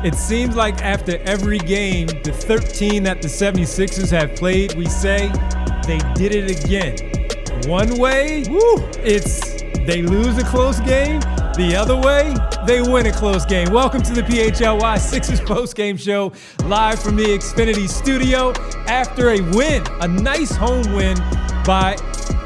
It seems like after every game, the 13 that the 76ers have played, we say they did it again. One way, it's they lose a close game. The other way, they win a close game. Welcome to the PHLY Sixers postgame show, live from the Xfinity studio after a win, a nice home win by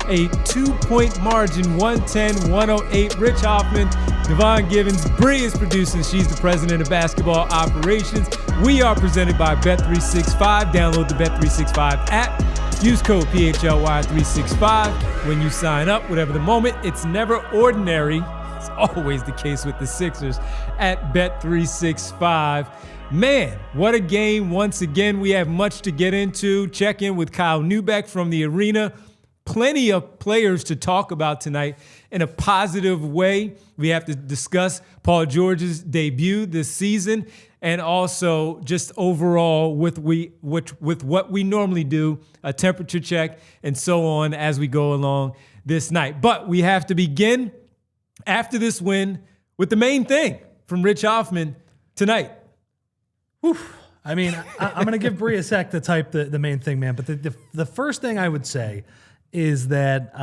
a 2-point margin, 110-108. Rich Hoffman, Devon Givens, Bree is producing. She's the president of basketball operations. We are presented by Bet365. Download the Bet365 app. Use code PHLY365 when you sign up. Whatever the moment, it's never ordinary. It's always the case with the Sixers at Bet365. Man, what a game. Once again, we have much to get into. Check in with Kyle Neubeck from the arena. Plenty of players to talk about tonight in a positive way. We have to discuss Paul George's debut this season and also just overall with what we normally do, a temperature check and so on as we go along this night. But we have to begin after this win with the main thing from Rich Hoffman tonight. Whew. I mean, I'm going to give Bree a sec to type the main thing, man. But the first thing I would say is that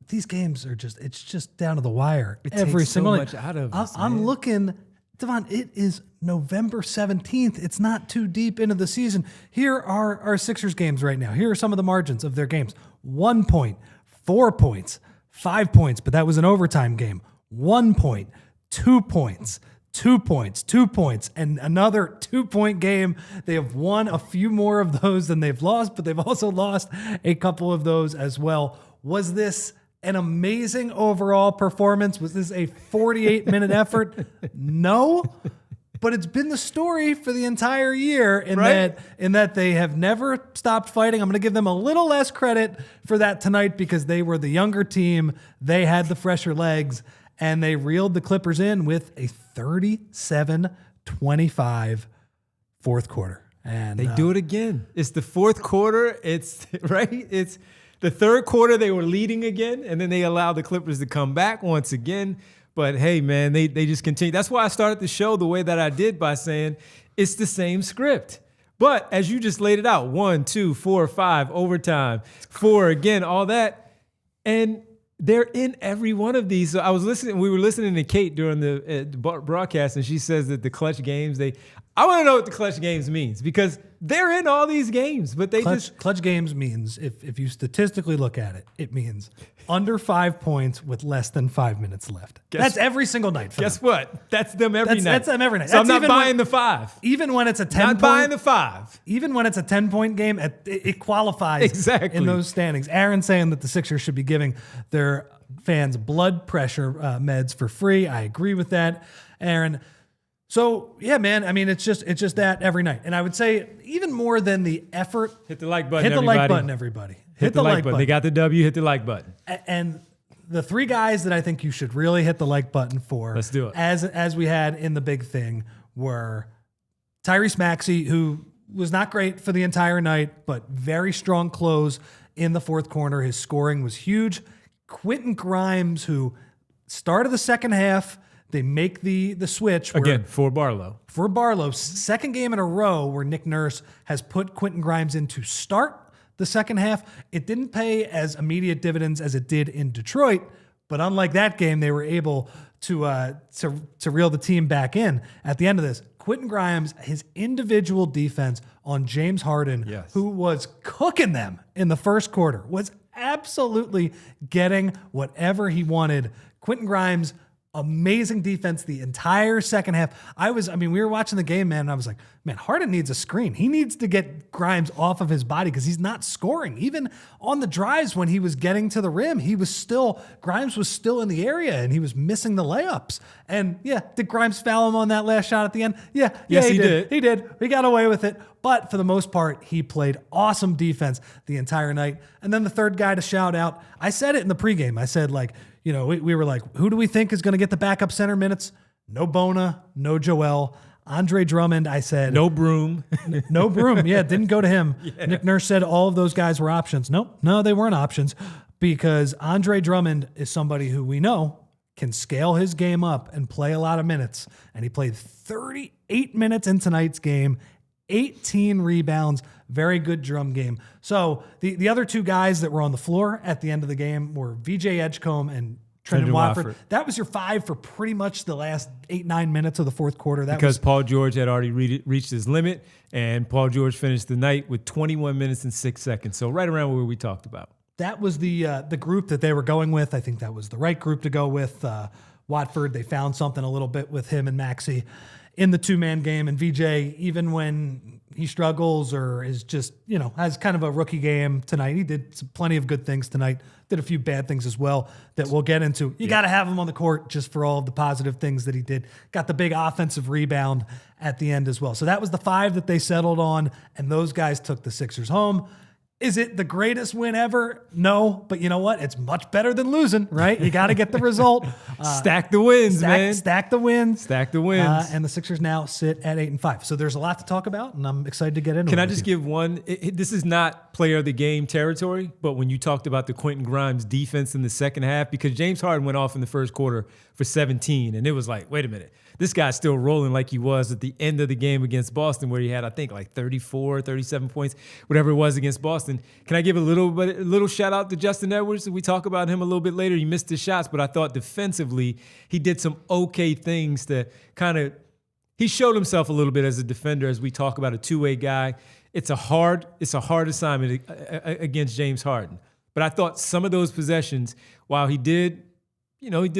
these games are it's just down to the wire. Every single much out of us, I'm looking, Devon, it is November 17th. It's not too deep into the season. Here are our Sixers games right now. Here are some of the margins of their games. 1 point, 4 points, 5 points, but that was an overtime game. 1 point, 2 points, 2 points, 2 points, and another 2-point game. They have won a few more of those than they've lost, but they've also lost a couple of those as well. Was this an amazing overall performance? Was this a 48-minute effort? No, but it's been the story for the entire year in that they have never stopped fighting. I'm going to give them a little less credit for that tonight because they were the younger team. They had the fresher legs. And they reeled the Clippers in with a 37-25 fourth quarter. And they do it again. It's the fourth quarter. It's right. It's the third quarter. They were leading again, and then they allowed the Clippers to come back once again. But hey, man, they just continue. That's why I started the show the way that I did by saying it's the same script. But as you just laid it out, 1, 2, 4, 5, overtime, 4 again, all that, and they're in every one of these. So we were listening to Kate during the broadcast, and she says that the clutch games, I want to know what the clutch games means because they're in all these games, but clutch games means, if you statistically look at it, it means under 5 points with less than 5 minutes left. That's every single night. Guess what? That's them every night. That's them every night. So I'm not buying the 5. Even when it's a 10 not buying the 5. Even when it's a 10-point game, it qualifies exactly in those standings. Aaron's saying that the Sixers should be giving their fans blood pressure meds for free. I agree with that, Aaron. So yeah, man. I mean, it's just that every night. And I would say even more than the effort, hit the like button. Hit the like button, everybody. Hit the like button. They got the W. Hit the like button. And the 3 guys that I think you should really hit the like button for, let's do it. As we had in the big thing, were Tyrese Maxey, who was not great for the entire night, but very strong close in the fourth quarter. His scoring was huge. Quentin Grimes, who started the second half, they make the switch. Again, for Barlow. For Barlow, second game in a row where Nick Nurse has put Quentin Grimes in to start the second half. It didn't pay as immediate dividends as it did in Detroit, but unlike that game, they were able to reel the team back in at the end of this. Quentin Grimes, his individual defense on James Harden, who was cooking them in the first quarter, was absolutely getting whatever he wanted. Quentin Grimes, amazing defense the entire second half. We were watching the game, man, and I was like, man, Harden needs a screen. He needs to get Grimes off of his body because he's not scoring. Even on the drives when he was getting to the rim, Grimes was still in the area and he was missing the layups. And yeah, did Grimes foul him on that last shot at the end? Yeah, he did. He did. He got away with it. But for the most part, he played awesome defense the entire night. And then the third guy to shout out, I said it in the pregame. I said, we were like, who do we think is going to get the backup center minutes? No Bona, no Joel. Andre Drummond, I said. No Broom. No Broom. Yeah, didn't go to him. Yeah. Nick Nurse said all of those guys were options. No, they weren't options because Andre Drummond is somebody who we know can scale his game up and play a lot of minutes. And he played 38 minutes in tonight's game, 18 rebounds, very good drum game. So the other two guys that were on the floor at the end of the game were VJ Edgecombe and Trendon Watford. That was your five for pretty much the last 8-9 minutes of the fourth quarter. Because Paul George had already reached his limit, and Paul George finished the night with 21 minutes and 6 seconds. So right around where we talked about. That was the group that they were going with. I think that was the right group to go with. Watford, they found something a little bit with him and Maxey in the two-man game. And VJ, even when he struggles or is just, has kind of a rookie game tonight, he did plenty of good things tonight, did a few bad things as well that we'll get into. You got to have him on the court just for all of the positive things that he did. Got the big offensive rebound at the end as well. So that was the five that they settled on, and those guys took the Sixers home. Is it the greatest win ever? No, but you know what? It's much better than losing, right? You got to get the result. Stack the wins, man. Stack the wins. Stack the wins. And the Sixers now sit at 8-5. So there's a lot to talk about, and I'm excited to get into it. Can I just give one? This is not player of the game territory, but when you talked about the Quentin Grimes defense in the second half, because James Harden went off in the first quarter for 17, and it was like, wait a minute. This guy's still rolling like he was at the end of the game against Boston, where he had, I think, like 34, 37 points, whatever it was against Boston. Can I give a little shout out to Justin Edwards? We talk about him a little bit later. He missed his shots, but I thought defensively he did some okay things to he showed himself a little bit as a defender, as we talk about a two-way guy. It's a hard assignment against James Harden. But I thought some of those possessions, while he did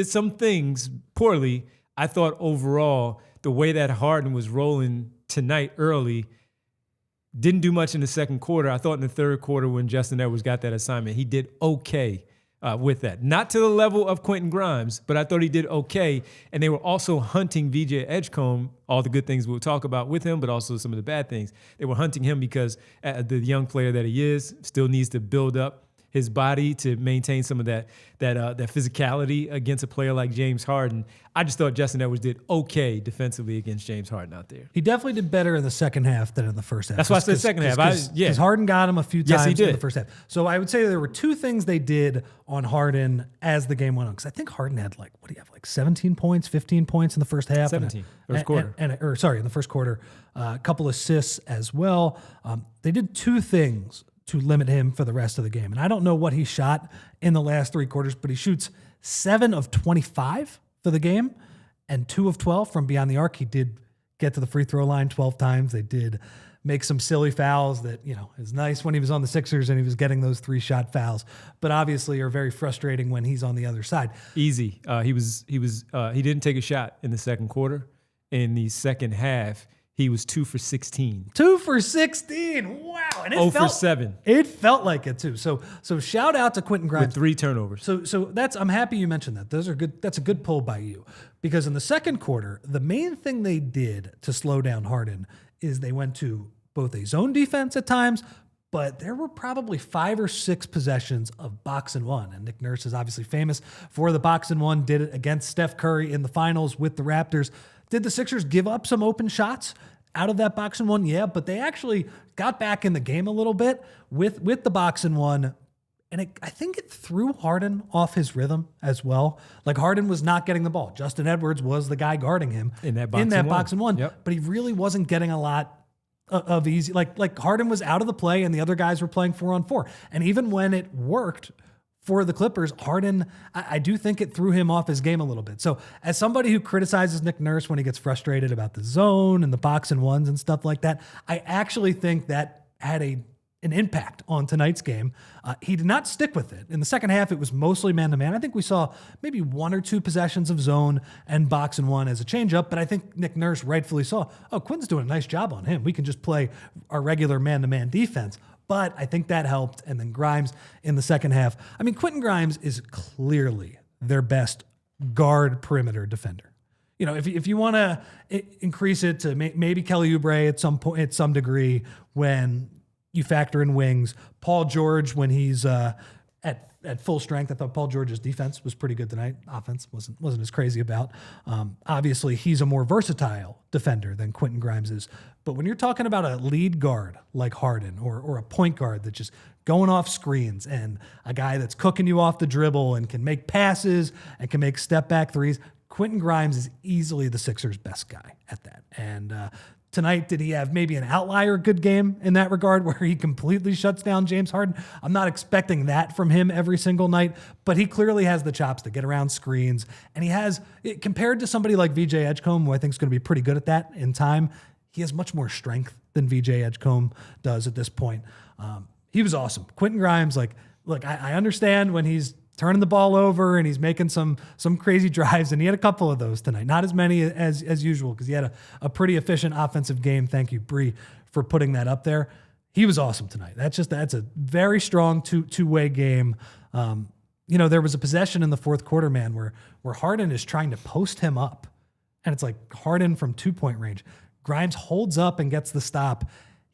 some things poorly, I thought overall the way that Harden was rolling tonight early didn't do much in the second quarter. I thought in the third quarter when Justin Edwards got that assignment, he did okay with that. Not to the level of Quentin Grimes, but I thought he did okay. And they were also hunting VJ Edgecombe, all the good things we'll talk about with him, but also some of the bad things. They were hunting him because the young player that he is still needs to build up his body to maintain some of that physicality against a player like James Harden. I just thought Justin Edwards did okay defensively against James Harden out there. He definitely did better in the second half than in the first half. That's why I said second half. Because Harden got him a few times in the first half. So I would say there were two things they did on Harden as the game went on. Because I think Harden had 17 points, 15 points in the first half. 17, first quarter. In the first quarter. A couple assists as well. They did two things to limit him for the rest of the game. And I don't know what he shot in the last three quarters, but he shoots 7 of 25 for the game and 2 of 12 from beyond the arc. He did get to the free throw line 12 times. They did make some silly fouls that, is nice when he was on the Sixers and he was getting those 3-shot fouls, but obviously are very frustrating when he's on the other side. Easy. He didn't take a shot in the second quarter. In the second half, he was 2 for 16. 2 for 16. Wow. And 0 for 7. It felt like it too. So shout out to Quentin Grimes. With 3 turnovers. So I'm happy you mentioned that. Those are good. That's a good pull by you. Because in the second quarter, the main thing they did to slow down Harden is they went to both a zone defense at times, but there were probably 5 or 6 possessions of box and one. And Nick Nurse is obviously famous for the box and one, did it against Steph Curry in the finals with the Raptors. Did the Sixers give up some open shots out of that box and one? Yeah, but they actually got back in the game a little bit with the box and one. And I think it threw Harden off his rhythm as well. Like Harden was not getting the ball. Justin Edwards was the guy guarding him in that box and one. Yep. But he really wasn't getting a lot of easy. Like Harden was out of the play and the other guys were playing 4-on-4. And even when it worked for the Clippers, Harden, I do think it threw him off his game a little bit. So as somebody who criticizes Nick Nurse when he gets frustrated about the zone and the box and ones and stuff like that, I actually think that had an impact on tonight's game. He did not stick with it. In the second half, it was mostly man-to-man. I think we saw maybe 1 or 2 possessions of zone and box and one as a change-up, but I think Nick Nurse rightfully saw, Quinn's doing a nice job on him. We can just play our regular man-to-man defense. But I think that helped. And then Grimes in the second half. I mean, Quentin Grimes is clearly their best guard perimeter defender. If you want to increase it to maybe Kelly Oubre at some point, at some degree, when you factor in wings, Paul George when he's at at full strength. I thought Paul George's defense was pretty good tonight. Offense wasn't as crazy about. Obviously, he's a more versatile defender than Quentin Grimes is. But when you're talking about a lead guard like Harden or a point guard that's just going off screens and a guy that's cooking you off the dribble and can make passes and can make step back threes, Quentin Grimes is easily the Sixers' best guy at that. And tonight, did he have maybe an outlier good game in that regard where he completely shuts down James Harden? I'm not expecting that from him every single night, but he clearly has the chops to get around screens. And he has, compared to somebody like VJ Edgecombe, who I think is going to be pretty good at that in time, he has much more strength than VJ Edgecombe does at this point. He was awesome. Quentin Grimes, look, I understand when he's turning the ball over and he's making some crazy drives, and he had a couple of those tonight. Not as many as usual because he had a pretty efficient offensive game. Thank you, Bree, for putting that up there. He was awesome tonight. That's a very strong two-way game. There was a possession in the fourth quarter, man, where Harden is trying to post him up, and it's like Harden from 2-point range. Grimes holds up and gets the stop.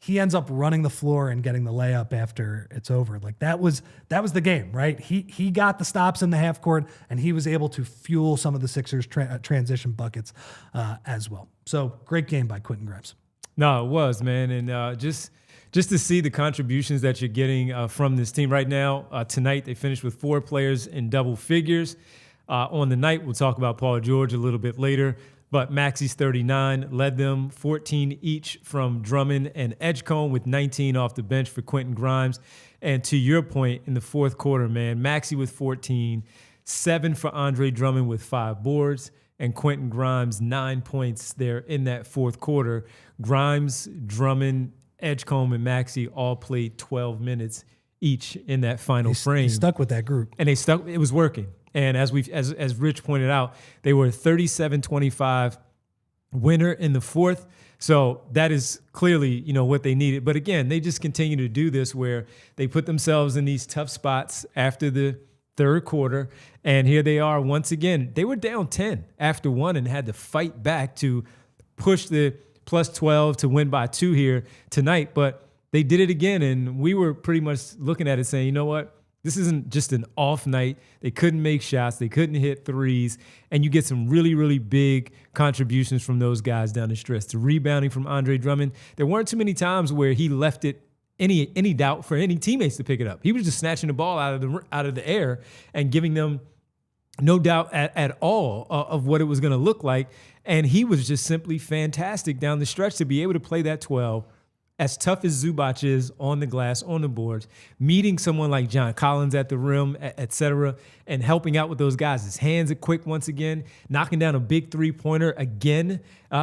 He ends up running the floor and getting the layup after it's over. Like that was the game, right? He got the stops in the half court, and he was able to fuel some of the Sixers transition buckets as well. So great game by Quentin Grimes. No, it was, man. And just to see the contributions that you're getting from this team right now. Tonight, they finished with 4 players in double figures. On the night, we'll talk about Paul George a little bit later. But Maxey's 39 led them, 14 each from Drummond and Edgecombe, with 19 off the bench for Quentin Grimes. And to your point, in the fourth quarter, man, Maxey with 14, 7 for Andre Drummond with 5 boards, and Quentin Grimes 9 points there in that fourth quarter. Grimes, Drummond, Edgecombe, and Maxey all played 12 minutes each in that final frame. He stuck with that group. And they stuck. It was working. And as Rich pointed out, they were 37-25 winner in the fourth. So that is clearly, what they needed. But again, they just continue to do this where they put themselves in these tough spots after the third quarter. And here they are once again. They were down 10 after 1 and had to fight back to push the plus 12 to win by 2 here tonight. But they did it again. And we were pretty much looking at it saying, you know what? This isn't just an off night. They couldn't make shots. They couldn't hit threes. And you get some really, really big contributions from those guys down the stretch. The rebounding from Andre Drummond. There weren't too many times where he left it any doubt for any teammates to pick it up. He was just snatching the ball out of the air and giving them no doubt at all of what it was going to look like. And he was just simply fantastic down the stretch to be able to play that 12. As tough as Zubac is on the glass, on the boards, meeting someone like John Collins at the rim, et cetera, and helping out with those guys. His hands are quick once again, knocking down a big three-pointer again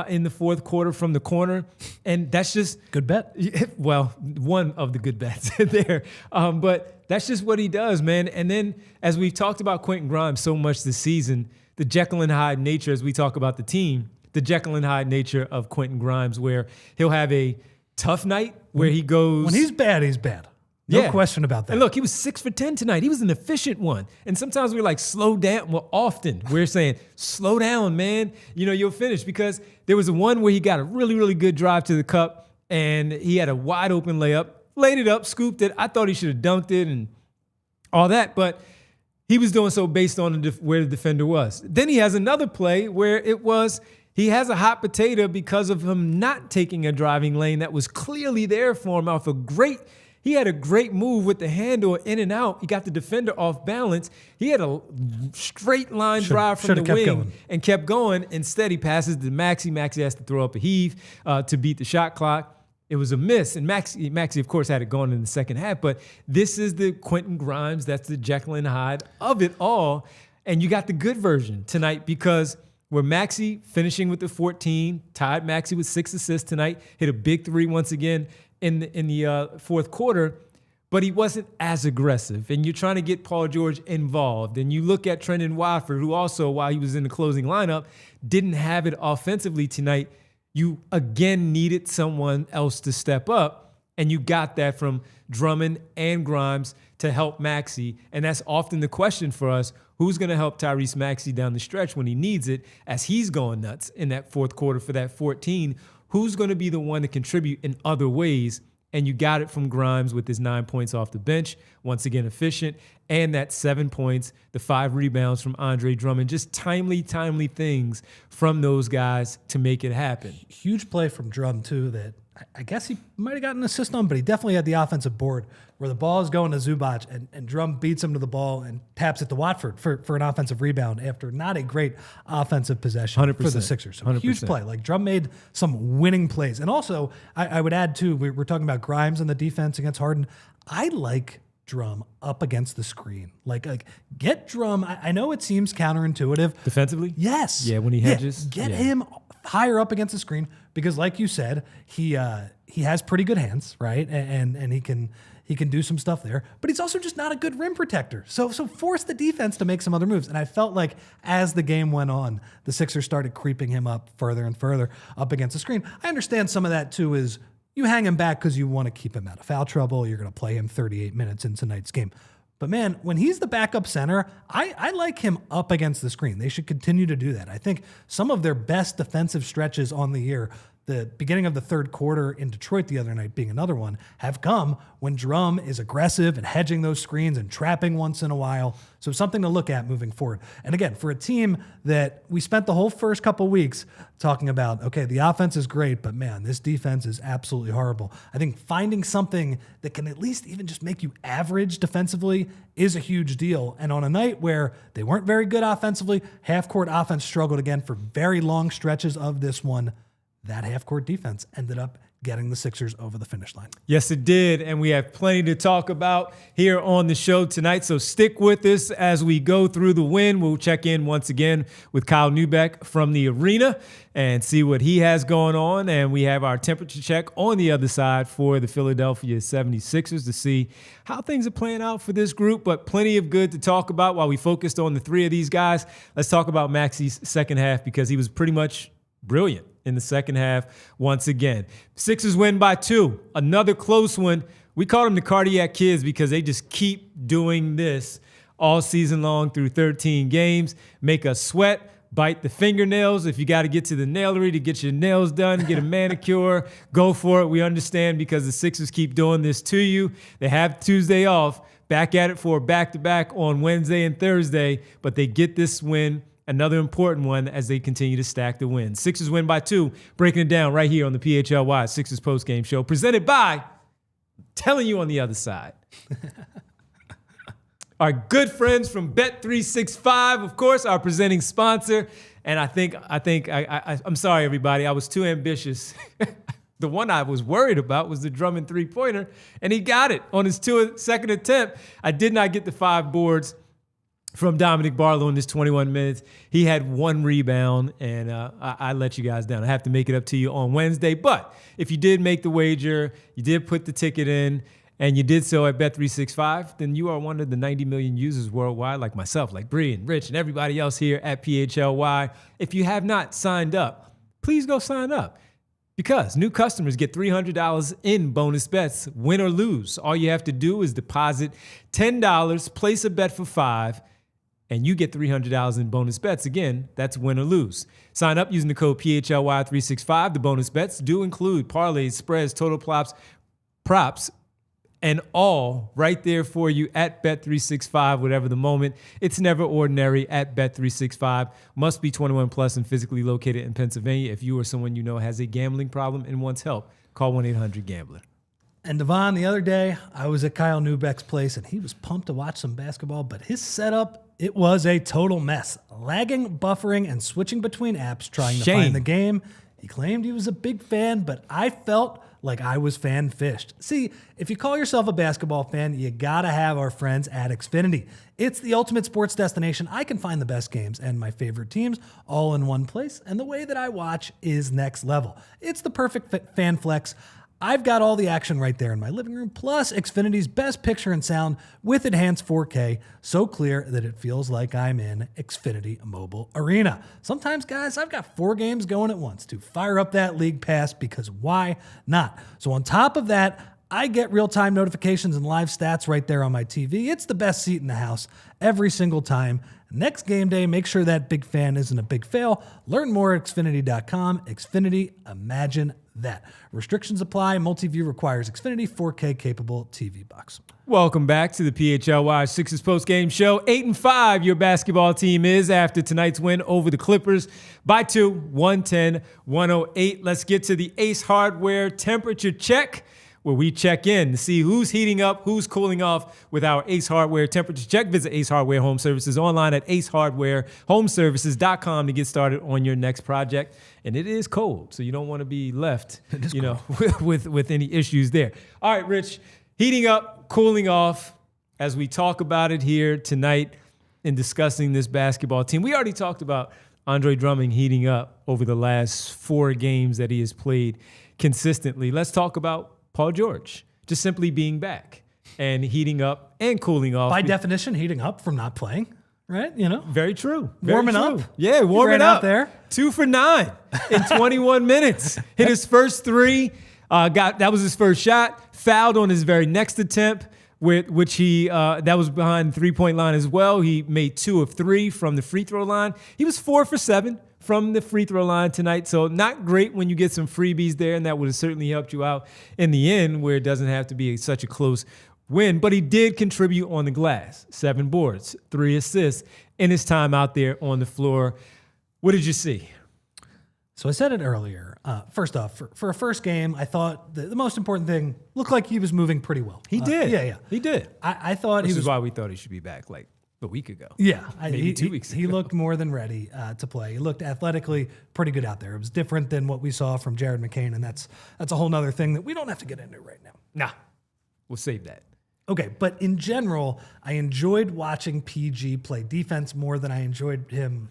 in the fourth quarter from the corner. And that's just... Good bet. Well, one of the good bets there. But that's just what he does, man. And then, as we've talked about Quentin Grimes so much this season, the Jekyll and Hyde nature, as we talk about the team, the Jekyll and Hyde nature of Quentin Grimes, where he'll have a tough night where he goes... When he's bad, he's bad. No question about that. And look, he was 6 for 10 tonight. He was an efficient one. And sometimes we're like, slow down. Well, often we're saying, slow down, man. You'll finish. Because there was a one where he got a really, really good drive to the cup, and he had a wide open layup, laid it up, scooped it. I thought he should have dunked it and all that. But he was doing so based on where the defender was. Then he has another play where it was... He has a hot potato because of him not taking a driving lane that was clearly there for him off he had a great move with the handle in and out. He got the defender off balance. He had a straight line drive from the wing and kept going. Instead, he passes to Maxey. Maxey has to throw up a heave to beat the shot clock. It was a miss. And Maxey, of course, had it going in the second half. But this is the Quentin Grimes. That's the Jekyll and Hyde of it all. And you got the good version tonight because... where Maxey finishing with the 14, tied Maxey with 6 assists tonight, hit a big 3 once again in the fourth quarter, but he wasn't as aggressive. And you're trying to get Paul George involved. And you look at Trendon Watford, who also, while he was in the closing lineup, didn't have it offensively tonight. You, again, needed someone else to step up, and you got that from Drummond and Grimes to help Maxey. And that's often the question for us. Who's going to help Tyrese Maxey down the stretch when he needs it as he's going nuts in that fourth quarter for that 14? Who's going to be the one to contribute in other ways? and you got it from Grimes with his 9 points off the bench. Once again, efficient. And that 7 points, the 5 rebounds from Andre Drummond. Just timely things from those guys to make it happen. Huge play from Drum, too, that I guess he might have gotten an assist on, but he definitely had the offensive board where the ball is going to Zubac and Drum beats him to the ball and taps it to Watford for an offensive rebound after not a great offensive possession 100%, for the Sixers. So 100%. huge play. Like Drum made some winning plays. And also, I would add, too, we're talking about Grimes and the defense against Harden. I like Drum up against the screen. Like get Drum. I know it seems counterintuitive. Defensively? Yes. Yeah, when he hedges. Get him higher up against the screen because, like you said, he has pretty good hands, right? And he can do some stuff there. But he's also just not a good rim protector. So force the defense to make some other moves. And I felt like as the game went on, the Sixers started creeping him up further and further up against the screen. I understand some of that too is you hang him back because you want to keep him out of foul trouble. You're going to play him 38 minutes in tonight's game. But man, when he's the backup center, I like him up against the screen. They should continue to do that. I think some of their best defensive stretches on the year, the beginning of the third quarter in Detroit the other night being another one, have come when Drum is aggressive and hedging those screens and trapping once in a while. So something to look at moving forward. And again, for a team that we spent the whole first couple weeks talking about, okay, the offense is great, but man, this defense is absolutely horrible. I think finding something that can at least even just make you average defensively is a huge deal. And on a night where they weren't very good offensively, half-court offense struggled again for very long stretches of this one, that half-court defense ended up getting the Sixers over the finish line. Yes, it did, and we have plenty to talk about here on the show tonight, so stick with us as we go through the win. We'll check in once again with Kyle Neubeck from the arena and see what he has going on, and we have our temperature check on the other side for the Philadelphia 76ers to see how things are playing out for this group, but plenty of good to talk about while we focused on the three of these guys. Let's talk about Maxey's second half because he was pretty much brilliant in the second half once again. Sixers win by 2. Another close one. We call them the cardiac kids because they just keep doing this all season long through 13 games. Make us sweat, bite the fingernails. If you got to get to the nailery to get your nails done, get a manicure, go for it. We understand because the Sixers keep doing this to you. They have Tuesday off, back at it for a back-to-back on Wednesday and Thursday, but they get this win. Another important one as they continue to stack the wins. Sixers win by 2, breaking it down right here on the PHLY Sixers postgame show, presented by, telling you on the other side, our good friends from Bet365, of course, our presenting sponsor. And I'm sorry, everybody, I was too ambitious. The one I was worried about was the Drummond three-pointer, and he got it on his second attempt. I did not get the 5 boards from Dominic Barlow in this 21 minutes. He had 1 rebound, and I let you guys down. I have to make it up to you on Wednesday. But if you did make the wager, you did put the ticket in, and you did so at Bet365, then you are one of the 90 million users worldwide, like myself, like Bree and Rich and everybody else here at PHLY. If you have not signed up, please go sign up. Because new customers get $300 in bonus bets, win or lose. All you have to do is deposit $10, place a bet for $5, and you get $300 in bonus bets. Again, that's win or lose. Sign up using the code PHLY365. The bonus bets do include parlays, spreads, total props, and all right there for you at Bet365, whatever the moment. It's never ordinary at Bet365. Must be 21 plus and physically located in Pennsylvania. If you or someone you know has a gambling problem and wants help, call 1-800-GAMBLER. And Devon, the other day, I was at Kyle Neubeck's place, and he was pumped to watch some basketball, but his setup, it was a total mess. Lagging, buffering, and switching between apps, trying to find the game. He claimed he was a big fan, but I felt like I was fan-fished. See, if you call yourself a basketball fan, you gotta have our friends at Xfinity. It's the ultimate sports destination. I can find the best games and my favorite teams all in one place, and the way that I watch is next level. It's the perfect fan flex. I've got all the action right there in my living room, plus Xfinity's best picture and sound with enhanced 4K, so clear that it feels like I'm in Xfinity Mobile Arena. Sometimes, guys, I've got 4 games going at once to fire up that league pass because why not? So on top of that, I get real-time notifications and live stats right there on my TV. It's the best seat in the house every single time. Next game day, make sure that big fan isn't a big fail. Learn more at Xfinity.com. Xfinity, imagine that. Restrictions apply. Multi-view requires Xfinity 4K capable TV box. Welcome back to the PHLY Sixers post-game show. 8-5 your basketball team is after tonight's win over the Clippers by 2, 110-108. Let's get to the Ace Hardware temperature check, where we check in to see who's heating up, who's cooling off with our Ace Hardware temperature check. Visit Ace Hardware Home Services online at acehardwarehomeservices.com to get started on your next project. And it is cold, so you don't want to be left, with any issues there. All right, Rich, heating up, cooling off, as we talk about it here tonight in discussing this basketball team. We already talked about Andre Drummond heating up over the last 4 games that he has played consistently. Let's talk about Paul George, just simply being back and heating up and cooling off. By definition, heating up from not playing, right? Very true. Warming up. Yeah, warming up. Out there. 2 for 9 in 21 minutes. Hit his first 3. That was his first shot. Fouled on his very next attempt, which he that was behind the 3-point line as well. He made 2 of 3 from the free throw line. He was 4 for 7 from the free throw line tonight. So not great when you get some freebies there, and that would have certainly helped you out in the end where it doesn't have to be such a close win. But he did contribute on the glass. 7 boards, 3 assists in his time out there on the floor. What did you see? So I said it earlier. First off, for a first game, I thought the most important thing looked like he was moving pretty well. He did. Yeah. He did. I thought This is why we thought he should be back like a week ago. Yeah. Maybe 2 weeks ago. He looked more than ready to play. He looked athletically pretty good out there. It was different than what we saw from Jared McCain, and that's a whole nother thing that we don't have to get into right now. Nah, we'll save that. Okay, but in general, I enjoyed watching PG play defense more than I enjoyed him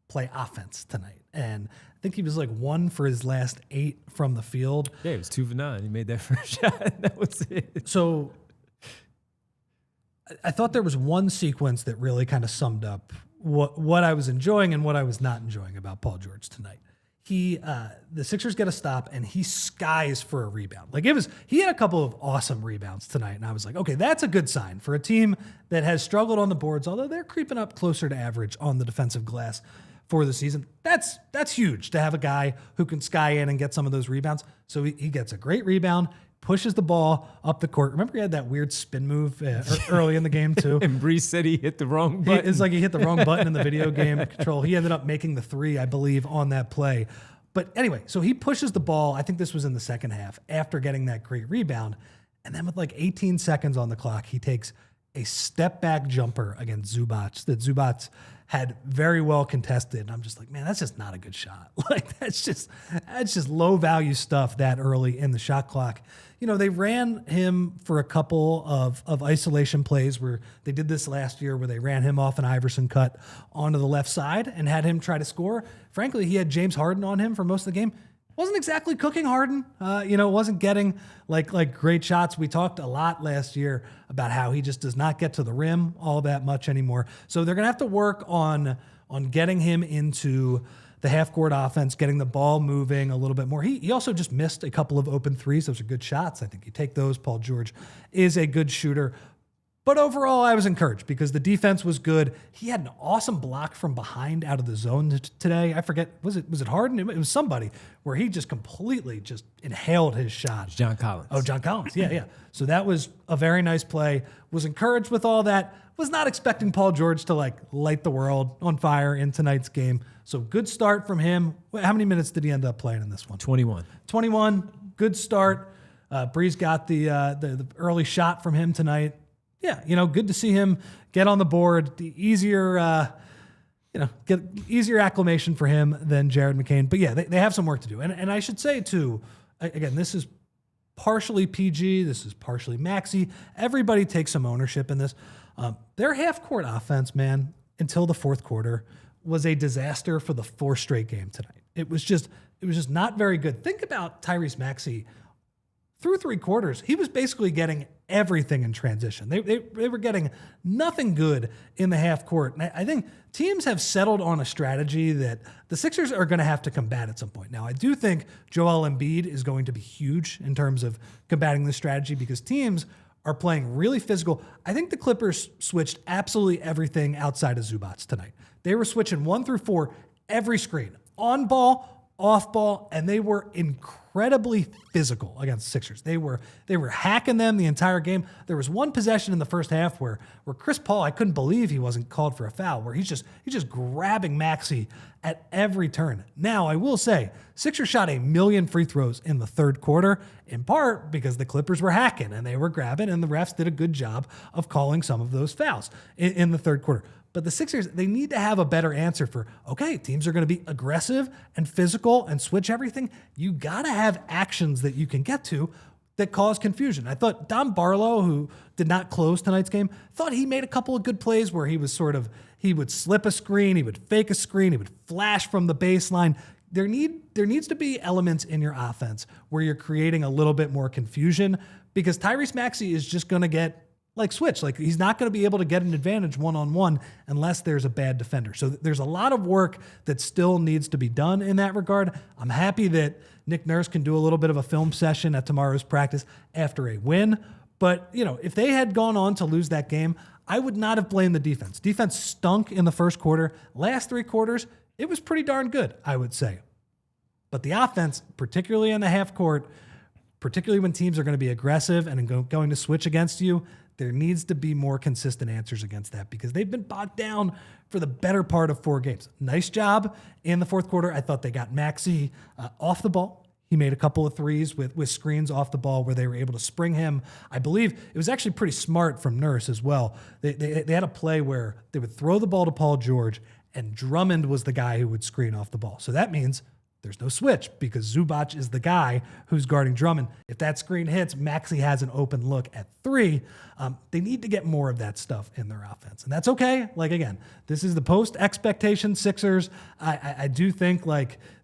play offense tonight. And I think he was like 1 for his last 8 from the field. Yeah, he was 2 for 9. He made that first shot. That was it. So I thought there was one sequence that really kind of summed up what I was enjoying and what I was not enjoying about Paul George tonight. The Sixers get a stop and he skies for a rebound. He had a couple of awesome rebounds tonight, and I was like, okay, that's a good sign for a team that has struggled on the boards, although they're creeping up closer to average on the defensive glass for the season. That's huge to have a guy who can sky in and get some of those rebounds. So he gets a great rebound, pushes the ball up the court. Remember he had that weird spin move early in the game too? And Brees said he hit the wrong button. It's like he hit the wrong button in the video game control. He ended up making the 3, I believe, on that play. But anyway, so he pushes the ball. I think this was in the second half after getting that great rebound. And then with like 18 seconds on the clock, he takes a step back jumper against Zubac that Zubac had very well contested. And I'm just like, man, that's just not a good shot. That's just low value stuff that early in the shot clock. They ran him for a couple of isolation plays where they did this last year where they ran him off an Iverson cut onto the left side and had him try to score. Frankly, he had James Harden on him for most of the game. Wasn't exactly cooking Harden. Wasn't getting like great shots. We talked a lot last year about how he just does not get to the rim all that much anymore. So they're going to have to work on getting him into the half-court offense, getting the ball moving a little bit more. He also just missed a couple of open threes. Those are good shots. I think you take those. Paul George is a good shooter. But overall, I was encouraged because the defense was good. He had an awesome block from behind out of the zone today. I forget, was it Harden? It was somebody where he just completely just inhaled his shot. John Collins. Oh, John Collins. Yeah. So that was a very nice play. Was encouraged with all that. Was not expecting Paul George to light the world on fire in tonight's game. So good start from him. How many minutes did he end up playing in this one? 21. 21. Good start. Breeze got the early shot from him tonight. Yeah, good to see him get on the board. The easier, get easier acclimation for him than Jared McCain. But yeah, they have some work to do. And I should say too, again, this is partially PG. This is partially Maxey. Everybody takes some ownership in this. Their half-court offense, man, until the fourth quarter, was a disaster for the 4th straight game tonight. It was just not very good. Think about Tyrese Maxey. Through 3 quarters, he was basically getting everything in transition. They were getting nothing good in the half court. And I think teams have settled on a strategy that the Sixers are going to have to combat at some point. Now, I do think Joel Embiid is going to be huge in terms of combating this strategy because teams are playing really physical. I think the Clippers switched absolutely everything outside of Zubac tonight. They were switching 1 through 4 every screen, on ball, off ball, and they were incredibly physical against the Sixers. They were hacking them the entire game. There was one possession in the first half where Chris Paul, I couldn't believe he wasn't called for a foul, where he's just grabbing Maxey at every turn. Now, I will say, Sixers shot 1 million free throws in the third quarter, in part because the Clippers were hacking and they were grabbing, and the refs did a good job of calling some of those fouls in the third quarter. But the Sixers, they need to have a better answer for, okay, teams are going to be aggressive and physical and switch everything. You got to have actions that you can get to that cause confusion. I thought Dom Barlow, who did not close tonight's game, thought he made a couple of good plays where he would slip a screen, he would fake a screen, he would flash from the baseline. There needs to be elements in your offense where you're creating a little bit more confusion because Tyrese Maxey is just going to get switch. He's not going to be able to get an advantage one-on-one unless there's a bad defender. So there's a lot of work that still needs to be done in that regard. I'm happy that Nick Nurse can do a little bit of a film session at tomorrow's practice after a win. But, if they had gone on to lose that game, I would not have blamed the defense. Defense stunk in the first quarter. Last 3 quarters, it was pretty darn good, I would say. But the offense, particularly in the half court, particularly when teams are going to be aggressive and going to switch against you, there needs to be more consistent answers against that because they've been bogged down for the better part of 4 games. Nice job in the fourth quarter. I thought they got Maxey off the ball. He made a couple of threes with screens off the ball where they were able to spring him. I believe it was actually pretty smart from Nurse as well. They had a play where they would throw the ball to Paul George and Drummond was the guy who would screen off the ball. So that means there's no switch because Zubac is the guy who's guarding Drummond. If that screen hits, Maxey has an open look at 3. They need to get more of that stuff in their offense. And that's okay. Again, this is the post-expectation Sixers. I do think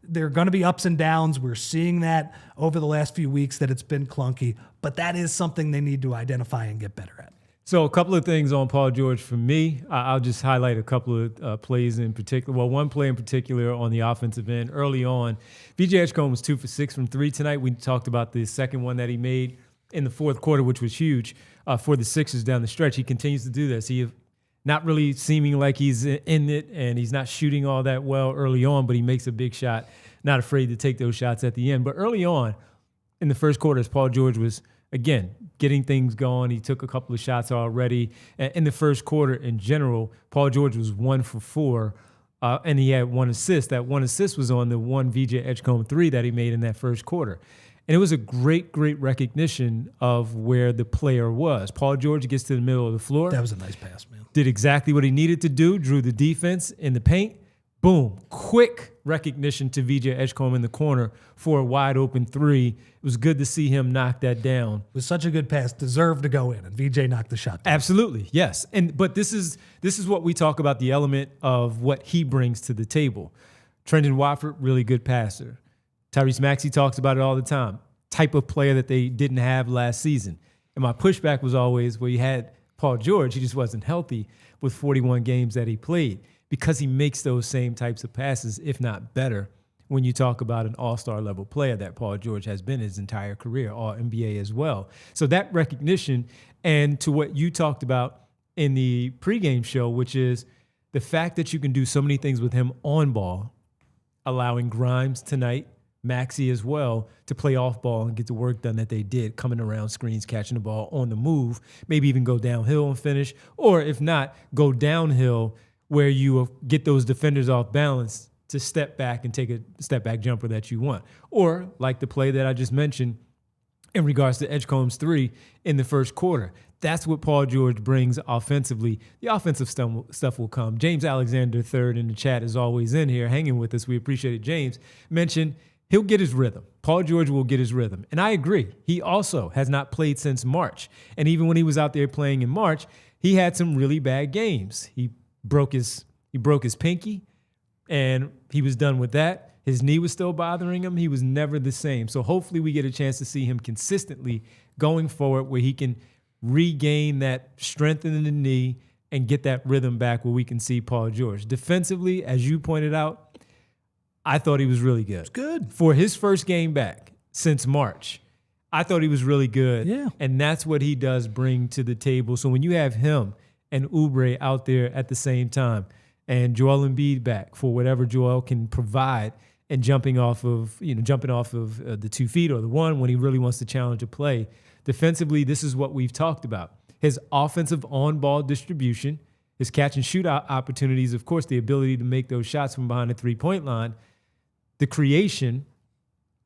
there are going to be ups and downs. We're seeing that over the last few weeks that it's been clunky. But that is something they need to identify and get better at. So a couple of things on Paul George for me. I'll just highlight a couple of plays in particular. Well, one play in particular on the offensive end. Early on, VJ Edgecombe was 2 for 6 from 3 tonight. We talked about the second one that he made in the fourth quarter, which was huge for the Sixers down the stretch. He continues to do this. He not really seeming like he's in it, and he's not shooting all that well early on, but he makes a big shot. Not afraid to take those shots at the end. But early on in the first quarter, as Paul George was, again, getting things going. He took a couple of shots already. In the first quarter in general, Paul George was 1 for 4, and he had 1 assist. That 1 assist was on the one VJ Edgecombe 3 that he made in that first quarter. And it was a great, great recognition of where the player was. Paul George gets to the middle of the floor. That was a nice pass, man. Did exactly what he needed to do, drew the defense in the paint. Boom, quick recognition to VJ Edgecombe in the corner for a wide open 3. It was good to see him knock that down. It was such a good pass, deserved to go in, and VJ knocked the shot down. Absolutely, yes. But this is what we talk about, the element of what he brings to the table. Trendon Watford, really good passer. Tyrese Maxey talks about it all the time. Type of player that they didn't have last season. And my pushback was always where you had Paul George, he just wasn't healthy with 41 games that he played, because he makes those same types of passes, if not better, when you talk about an all-star level player that Paul George has been his entire career, All-NBA as well. So that recognition, and to what you talked about in the pregame show, which is the fact that you can do so many things with him on ball, allowing Grimes tonight, Maxey as well, to play off ball and get the work done that they did, coming around screens, catching the ball on the move, maybe even go downhill and finish, or if not, go downhill where you get those defenders off balance to step back and take a step-back jumper that you want. Or, like the play that I just mentioned in regards to Edgecombe's 3 in the first quarter. That's what Paul George brings offensively. The offensive stuff will come. James Alexander III in the chat is always in here hanging with us. We appreciate it. James mentioned he'll get his rhythm. Paul George will get his rhythm. And I agree. He also has not played since March. And even when he was out there playing in March, he had some really bad games. He broke his pinky, and he was done with that. His knee was still bothering him. He was never the same. So hopefully we get a chance to see him consistently going forward where he can regain that strength in the knee and get that rhythm back where we can see Paul George. Defensively, as you pointed out, I thought he was really good. It's good. For his first game back since March, I thought he was really good. Yeah. And that's what he does bring to the table. So when you have him and Oubre out there at the same time and Joel Embiid back for whatever Joel can provide and jumping off of the 2 feet or the one when he really wants to challenge a play, defensively, this is what we've talked about. His offensive on-ball distribution, his catch and shoot opportunities, of course, the ability to make those shots from behind the three-point line, the creation,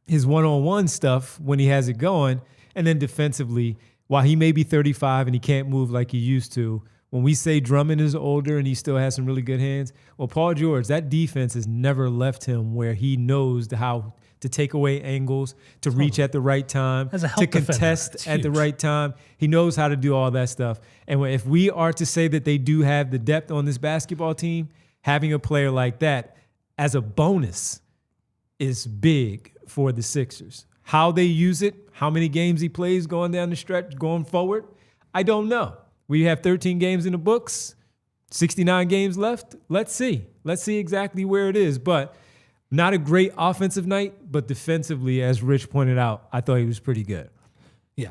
his one-on-one stuff when he has it going, and then defensively, while he may be 35 and he can't move like he used to, when we say Drummond is older and he still has some really good hands, well, Paul George, that defense has never left him where he knows how to take away angles, to reach at the right time, to contest at the right time. He knows how to do all that stuff. And if we are to say that they do have the depth on this basketball team, having a player like that as a bonus is big for the Sixers. How they use it, how many games he plays going down the stretch, going forward, I don't know. We have 13 games in the books, 69 games left. Let's see. Let's see exactly where it is. But not a great offensive night, but defensively, as Rich pointed out, I thought he was pretty good. Yeah.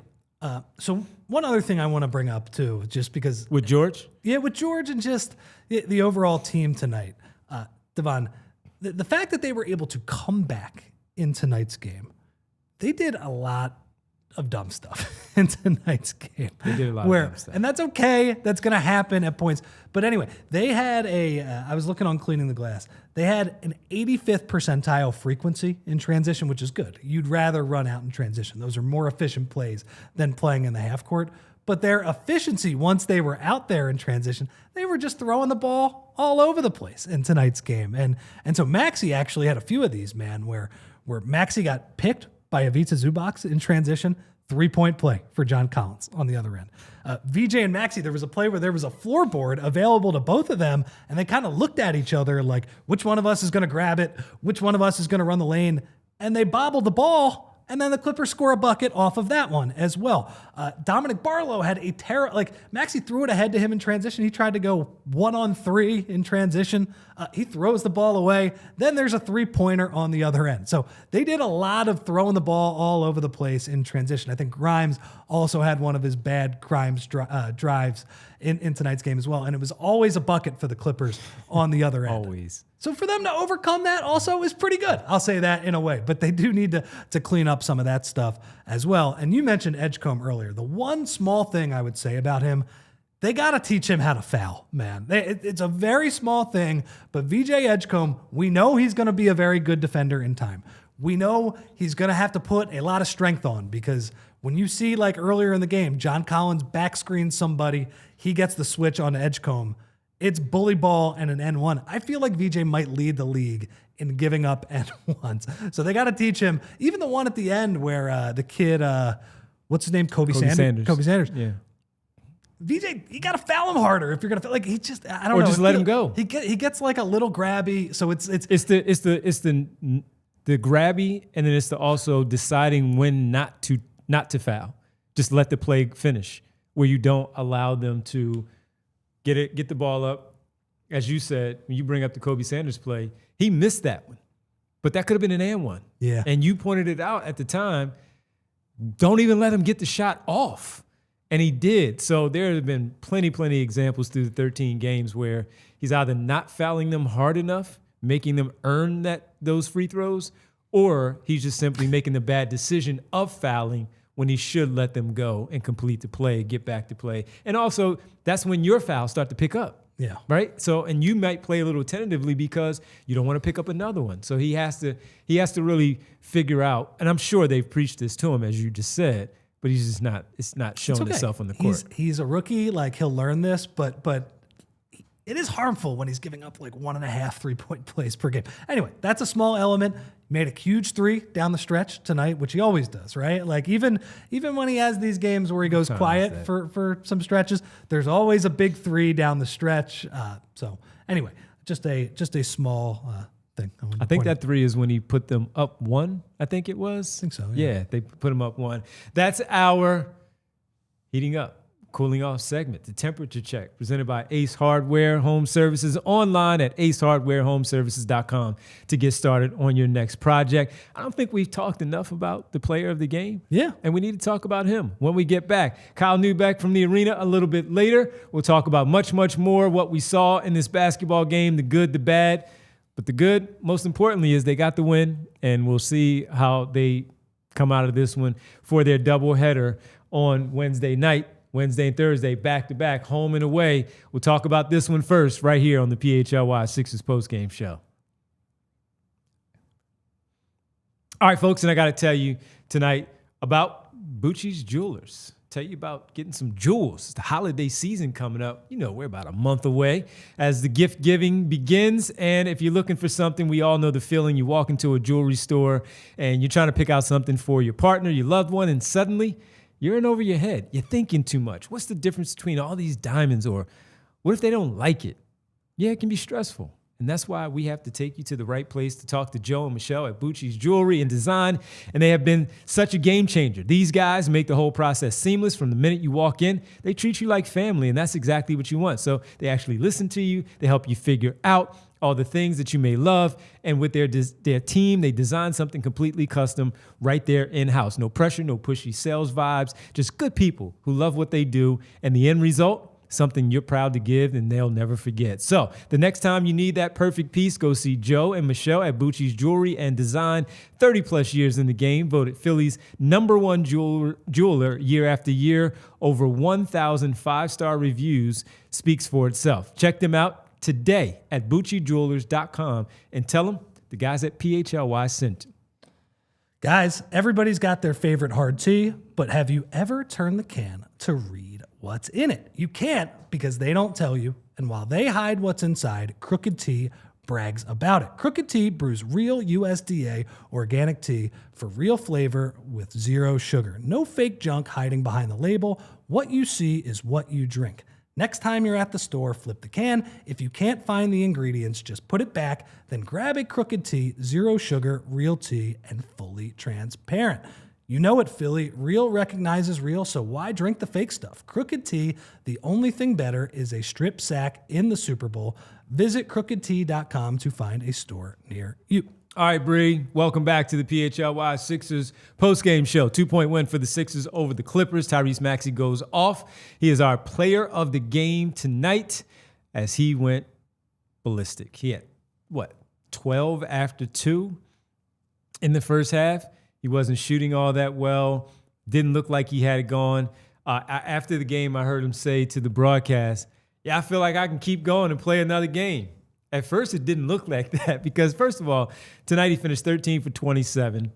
So one other thing I want to bring up, too, just because... With George? Yeah, with George and just the overall team tonight. Devon, the fact that they were able to come back in tonight's game, they did a lot of dumb stuff in tonight's game. They did a lot of dumb stuff. And that's okay. That's going to happen at points. But anyway, they had I was looking on Cleaning the Glass. They had an 85th percentile frequency in transition, which is good. You'd rather run out in transition. Those are more efficient plays than playing in the half court. But their efficiency, once they were out there in transition, they were just throwing the ball all over the place in tonight's game. And so Maxey actually had a few of these, man, where Maxey got picked by Ivica Zubac in transition, 3-point play for John Collins on the other end. VJ and Maxey, there was a play where there was a floorboard available to both of them, and they kind of looked at each other like, which one of us is going to grab it? Which one of us is going to run the lane? And they bobbled the ball, and then the Clippers score a bucket off of that one as well. Dominic Barlow had Maxey threw it ahead to him in transition. He tried to go 1-on-3 in transition. He throws the ball away. Then there's a 3-pointer on the other end. So they did a lot of throwing the ball all over the place in transition. I think Grimes also had one of his bad drives in tonight's game as well. And it was always a bucket for the Clippers on the other end. Always. So for them to overcome that also is pretty good. I'll say that in a way. But they do need to clean up some of that stuff as well. And you mentioned Edgecombe earlier. The one small thing I would say about him, they got to teach him how to foul, man. It's a very small thing, but VJ Edgecombe, we know he's going to be a very good defender in time. We know he's going to have to put a lot of strength on because when you see like earlier in the game, John Collins back screens somebody, he gets the switch on Edgecombe. It's bully ball and an N1. I feel like VJ might lead the league in giving up N1s. So they got to teach him. Even the one at the end where the kid, what's his name? Kobe Sanders. Kobe Sanders. Yeah. VJ, you got to foul him harder if you're going to like. He just, I don't know. Or just let him go. He gets like a little grabby. So it's the grabby, and then it's the also deciding when not to foul. Just let the play finish, where you don't allow them to get the ball up. As you said, when you bring up the Kobe Sanders play, he missed that one, but that could have been an and one. Yeah, and you pointed it out at the time. Don't even let him get the shot off. And he did. So there have been plenty examples through the 13 games where he's either not fouling them hard enough, making them earn those free throws, or he's just simply making the bad decision of fouling when he should let them go and complete the play, get back to play. And also, that's when your fouls start to pick up. Yeah. Right? So, and you might play a little tentatively because you don't want to pick up another one. So he has to really figure out, and I'm sure they've preached this to him, as you just said, but it's not showing itself on the court. He's a rookie, like he'll learn this, but it is harmful when he's giving up like 1.5 3-point plays per game. Anyway, that's a small element. Made a huge 3 down the stretch tonight, which he always does, right? Like even when he has these games where he goes quiet for some stretches, there's always a big 3 down the stretch. So anyway, just a small thing. I think that 3 is when he put them up 1. I think it was. I think so. Yeah, they put them up 1. That's our heating up. cooling off segment, the temperature check, presented by Ace Hardware Home Services, online at acehardwarehomeservices.com to get started on your next project. I don't think we've talked enough about the player of the game. Yeah. And we need to talk about him when we get back. Kyle Neubeck from the arena a little bit later. We'll talk about much, much more what we saw in this basketball game, the good, the bad. But the good, most importantly, is they got the win, and we'll see how they come out of this one for their doubleheader on Wednesday night. Wednesday and Thursday, back-to-back, home and away. We'll talk about this one first right here on the PHLY Sixers postgame show. All right, folks, and I got to tell you tonight about Bucci's Jewelers. Tell you about getting some jewels. It's the holiday season coming up. You know, we're about a month away as the gift giving begins. And if you're looking for something, we all know the feeling. You walk into a jewelry store and you're trying to pick out something for your partner, your loved one, and suddenly you're in over your head. You're thinking too much. What's the difference between all these diamonds? Or what if they don't like it? Yeah, it can be stressful. And that's why we have to take you to the right place to talk to Joe and Michelle at Bucci's Jewelry and Design. And they have been such a game changer. These guys make the whole process seamless from the minute you walk in. They treat you like family, and that's exactly what you want. So they actually listen to you. They help you figure out all the things that you may love. And with their team, they design something completely custom right there in-house. No pressure, no pushy sales vibes, just good people who love what they do. And the end result, something you're proud to give and they'll never forget. So the next time you need that perfect piece, go see Joe and Michelle at Bucci's Jewelry and Design. 30 plus years in the game, voted Philly's #1 jeweler year after year. Over 1,000 5-star reviews, speaks for itself. Check them out today at BucciJewelers.com and tell them the guys at PHLY sent you. Guys, everybody's got their favorite hard tea, but have you ever turned the can to read what's in it? You can't, because they don't tell you. And while they hide what's inside, Crooked Tea brags about it. Crooked Tea brews real USDA organic tea for real flavor with 0 sugar. No fake junk hiding behind the label. What you see is what you drink. Next time you're at the store, flip the can. If you can't find the ingredients, just put it back, then grab a Crooked Tea, 0 sugar, real tea, and fully transparent. You know it, Philly. Real recognizes real, so why drink the fake stuff? Crooked Tea, the only thing better is a strip sack in the Super Bowl. Visit crookedtea.com to find a store near you. All right, Bree, welcome back to the PHLY Sixers postgame show. 2-point win for the Sixers over the Clippers. Tyrese Maxey goes off. He is our player of the game tonight as he went ballistic. He had, 12 after 2 in the first half. He wasn't shooting all that well. Didn't look like he had it going. After the game, I heard him say to the broadcast, yeah, I feel like I can keep going and play another game. At first, it didn't look like that because, first of all, tonight he finished 13 for 27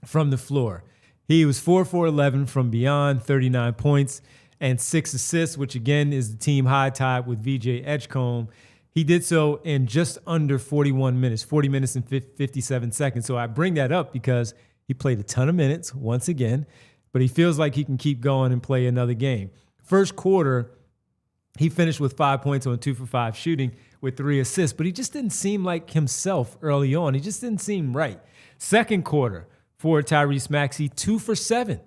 from the floor. He was 4 for 11 from beyond, 39 points and 6 assists, which, again, is the team high, tied with VJ Edgecombe. He did so in just under 41 minutes, 40 minutes and 57 seconds. So I bring that up because he played a ton of minutes once again, but he feels like he can keep going and play another game. First quarter, he finished with 5 points on 2 for 5 shooting with 3 assists, but he just didn't seem like himself early on. He just didn't seem right. Second quarter for Tyrese Maxey, 2 for 7.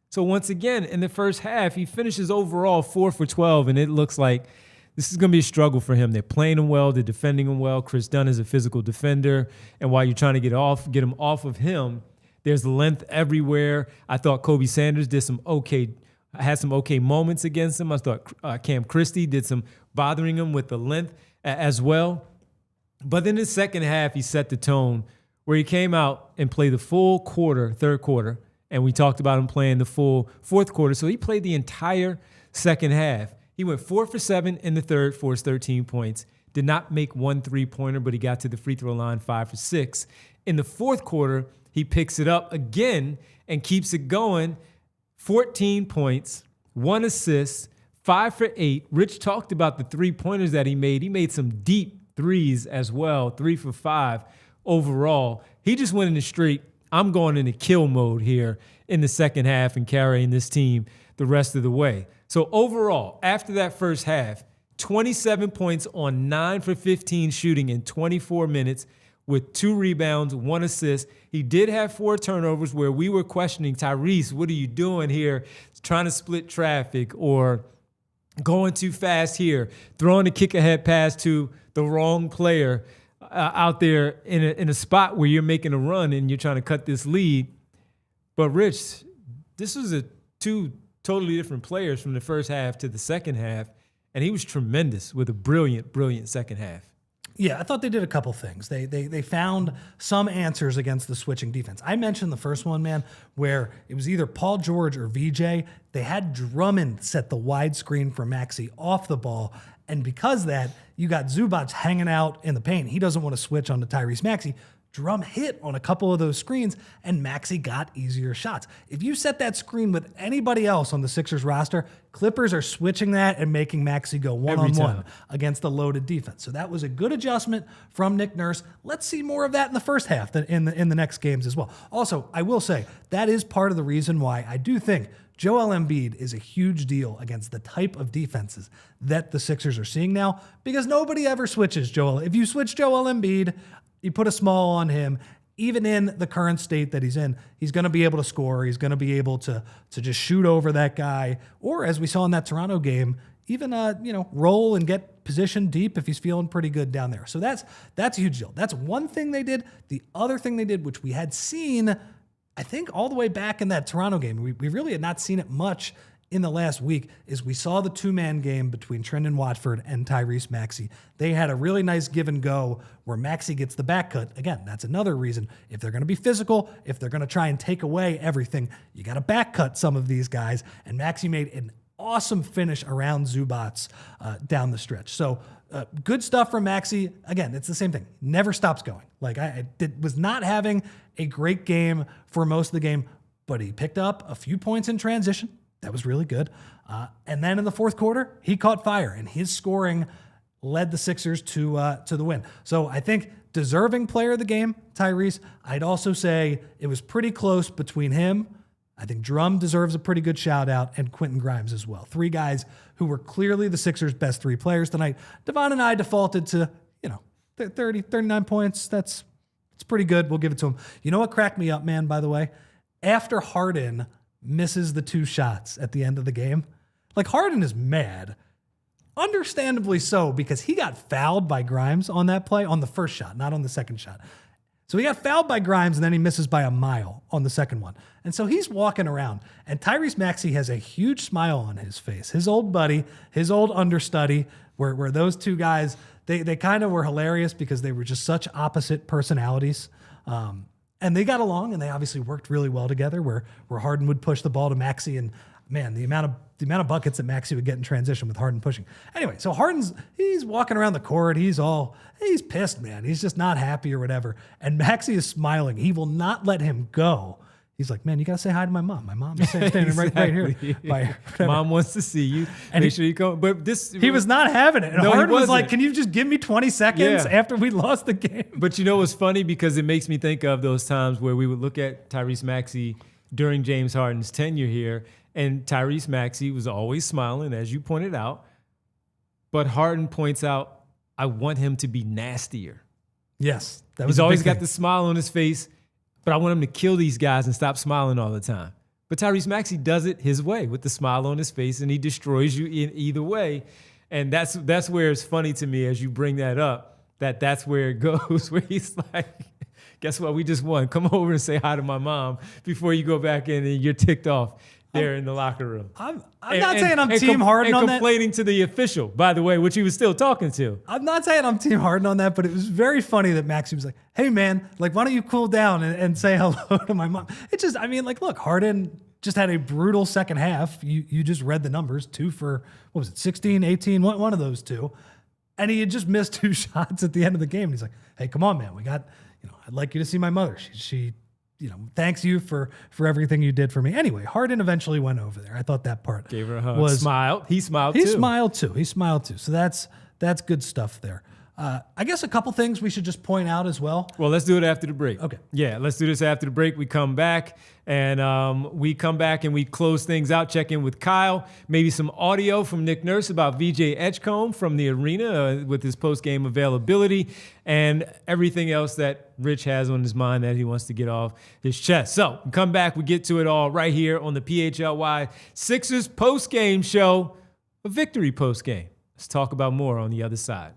So once again, in the first half, he finishes overall 4 for 12, and it looks like this is going to be a struggle for him. They're playing him well. They're defending him well. Chris Dunn is a physical defender, and while you're trying to get him off of him, there's length everywhere. I thought Kobe Sanders had some okay moments against him. I thought Cam Christie did some bothering him with the length as well. But then in the second half, he set the tone where he came out and played the full quarter, third quarter, and we talked about him playing the full fourth quarter. So he played the entire second half. He went 4 for 7 in the third for his 13 points. Did not make 1 3-pointer, but he got to the free throw line 5 for 6. In the fourth quarter, he picks it up again and keeps it going. 14 points, 1 assist, 5 for 8. Rich talked about the 3-pointers that he made. He made some deep threes as well, 3 for 5 overall. He just went into straight, I'm going into kill mode here in the second half and carrying this team the rest of the way. So overall, after that first half, 27 points on 9 for 15 shooting in 24 minutes with 2 rebounds, 1 assist. He did have 4 turnovers where we were questioning, Tyrese, what are you doing here? Trying to split traffic or going too fast here, throwing a kick-ahead pass to the wrong player out there in a spot where you're making a run and you're trying to cut this lead. But, Rich, this was 2 totally different players from the first half to the second half, and he was tremendous with a brilliant, brilliant second half. Yeah, I thought they did a couple things. They found some answers against the switching defense. I mentioned the first one, man, where it was either Paul George or VJ. They had Drummond set the wide screen for Maxey off the ball, and because of that, you got Zubac hanging out in the paint. He doesn't want to switch on to Tyrese Maxey. Drum hit on a couple of those screens, and Maxey got easier shots. If you set that screen with anybody else on the Sixers roster, Clippers are switching that and making Maxey go one-on-one against the loaded defense. So that was a good adjustment from Nick Nurse. Let's see more of that in the first half in the next games as well. Also, I will say, that is part of the reason why I do think Joel Embiid is a huge deal against the type of defenses that the Sixers are seeing now, because nobody ever switches Joel. If you switch Joel Embiid, you put a small on him, even in the current state that he's in, he's going to be able to score. He's going to be able to just shoot over that guy. Or as we saw in that Toronto game, even roll and get positioned deep if he's feeling pretty good down there. So that's a huge deal. That's one thing they did. The other thing they did, which we had seen, I think, all the way back in that Toronto game, we really had not seen it much in the last week, is we saw the 2-man game between Trendon Watford and Tyrese Maxey. They had a really nice give and go where Maxey gets the back cut. Again, that's another reason. If they're going to be physical, if they're going to try and take away everything, you got to back cut some of these guys. And Maxey made an awesome finish around Zubac down the stretch. So good stuff from Maxey. Again, it's the same thing. Never stops going. Like I was not having a great game for most of the game, but he picked up a few points in transition. That was really good. And then in the fourth quarter, he caught fire, and his scoring led the Sixers to the win. So I think deserving player of the game, Tyrese. I'd also say it was pretty close between him. I think Drummond deserves a pretty good shout out, and Quentin Grimes as well. 3 guys who were clearly the Sixers' best 3 players tonight. Devon and I defaulted to 30, 39 points. It's pretty good. We'll give it to him. You know what cracked me up, man, by the way? After Harden misses the 2 shots at the end of the game, like, Harden is mad. Understandably so, because he got fouled by Grimes on that play, on the first shot, not on the second shot. So he got fouled by Grimes, and then he misses by a mile on the second one. And so he's walking around, and Tyrese Maxey has a huge smile on his face. His old buddy, his old understudy, where those 2 guys, they kind of were hilarious because they were just such opposite personalities. And they got along, and they obviously worked really well together, where Harden would push the ball to Maxey, and man, the amount of buckets that Maxey would get in transition with Harden pushing. Anyway, so he's walking around the court. He's pissed, man. He's just not happy or whatever. And Maxey is smiling. He will not let him go. He's like, man, you got to say hi to my mom. My mom is standing Exactly. right here. Mom wants to see you. And make sure you come. But he was not having it. And no, Harden was like, can you just give me 20 seconds Yeah. after we lost the game? But you know what's funny? Because it makes me think of those times where we would look at Tyrese Maxey during James Harden's tenure here, and Tyrese Maxey was always smiling, as you pointed out. But Harden points out, I want him to be nastier. Yes. That was He's always got the smile on his face, but I want him to kill these guys and stop smiling all the time. But Tyrese Maxey does it his way, with the smile on his face, and he destroys you in either way. And that's where it's funny to me as you bring that up, that's where it goes, where he's like, guess what? We just won. Come over and say hi to my mom before you go back in and you're ticked off there in the locker room. I'm not saying I'm Team Harden on that. And complaining to the official, by the way, which he was still talking to. I'm not saying I'm Team Harden on that, but it was very funny that Maxey was like, hey, man, like, why don't you cool down and say hello to my mom? It's just, I mean, like, look, Harden just had a brutal second half. You just read the numbers, 2 for, 16, 18, one of those 2. And he had just missed 2 shots at the end of the game. And he's like, hey, come on, man, I'd like you to see my mother. She thanks you for everything you did for me. Anyway, Harden eventually went over there. I thought that part gave her a hug. Smiled. He smiled too. He smiled too. So that's good stuff there. I guess a couple things we should just point out as well. Well, let's do it after the break. Okay. Yeah, let's do this after the break. We come back, and we close things out, check in with Kyle, maybe some audio from Nick Nurse about VJ Edgecombe from the arena with his post-game availability, and everything else that Rich has on his mind that he wants to get off his chest. So we come back, we get to it all right here on the PHLY Sixers post-game show, a victory post-game. Let's talk about more on the other side.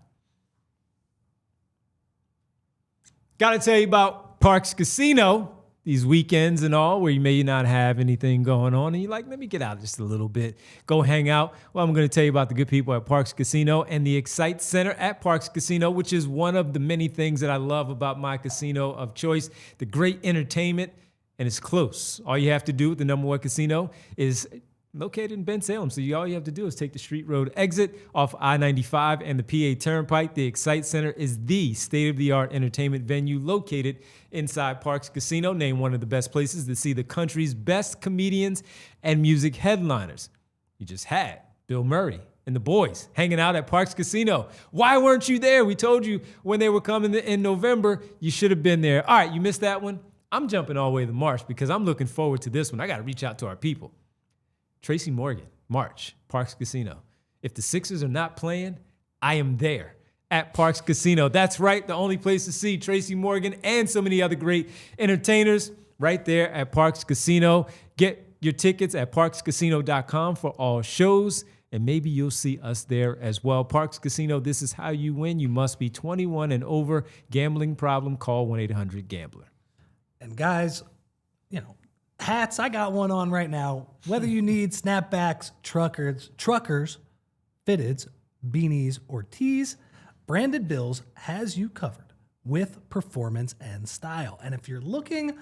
Got to tell you about Parx Casino, these weekends and all, where you may not have anything going on, and you're like, let me get out just a little bit, go hang out. Well, I'm going to tell you about the good people at Parx Casino and the Excite Center at Parx Casino, which is one of the many things that I love about my casino of choice, the great entertainment, and it's close. All you have to do with the #1 casino is located in Bensalem. So all you have to do is take the Street Road exit off I-95 and the PA Turnpike. The Excite Center is the state-of-the-art entertainment venue located inside Parx Casino, named one of the best places to see the country's best comedians and music headliners. You just had Bill Murray and the boys hanging out at Parx Casino. Why weren't you there? We told you when they were coming in November, you should have been there. All right, you missed that one. I'm jumping all the way to March because I'm looking forward to this one. I got to reach out to our people. Tracy Morgan, March, Parx Casino. If the Sixers are not playing, I am there at Parx Casino. That's right, the only place to see Tracy Morgan and so many other great entertainers right there at Parx Casino. Get your tickets at parxcasino.com for all shows, and maybe you'll see us there as well. Parx Casino, this is how you win. You must be 21 and over. Gambling problem, call 1-800-GAMBLER. And guys, hats, I got one on right now. Whether you need snapbacks, truckers, fitteds, beanies, or tees, Branded Bills has you covered with performance and style. And if you're looking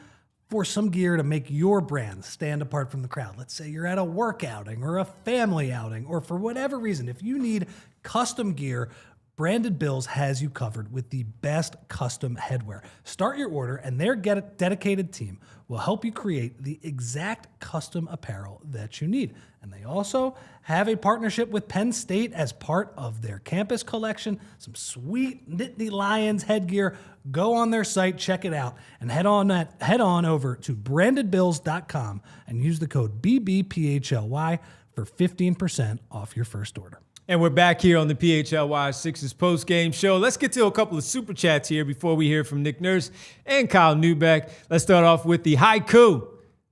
for some gear to make your brand stand apart from the crowd, let's say you're at a work outing or a family outing, or for whatever reason, if you need custom gear, Branded Bills has you covered with the best custom headwear. Start your order, and their dedicated team will help you create the exact custom apparel that you need. And they also have a partnership with Penn State as part of their campus collection. Some sweet Nittany Lions headgear. Go on their site, check it out, and head on over to brandedbills.com and use the code BBPHLY for 15% off your first order. And we're back here on the PHLY Sixers post-game show. Let's get to a couple of super chats here before we hear from Nick Nurse and Kyle Neubeck. Let's start off with the haiku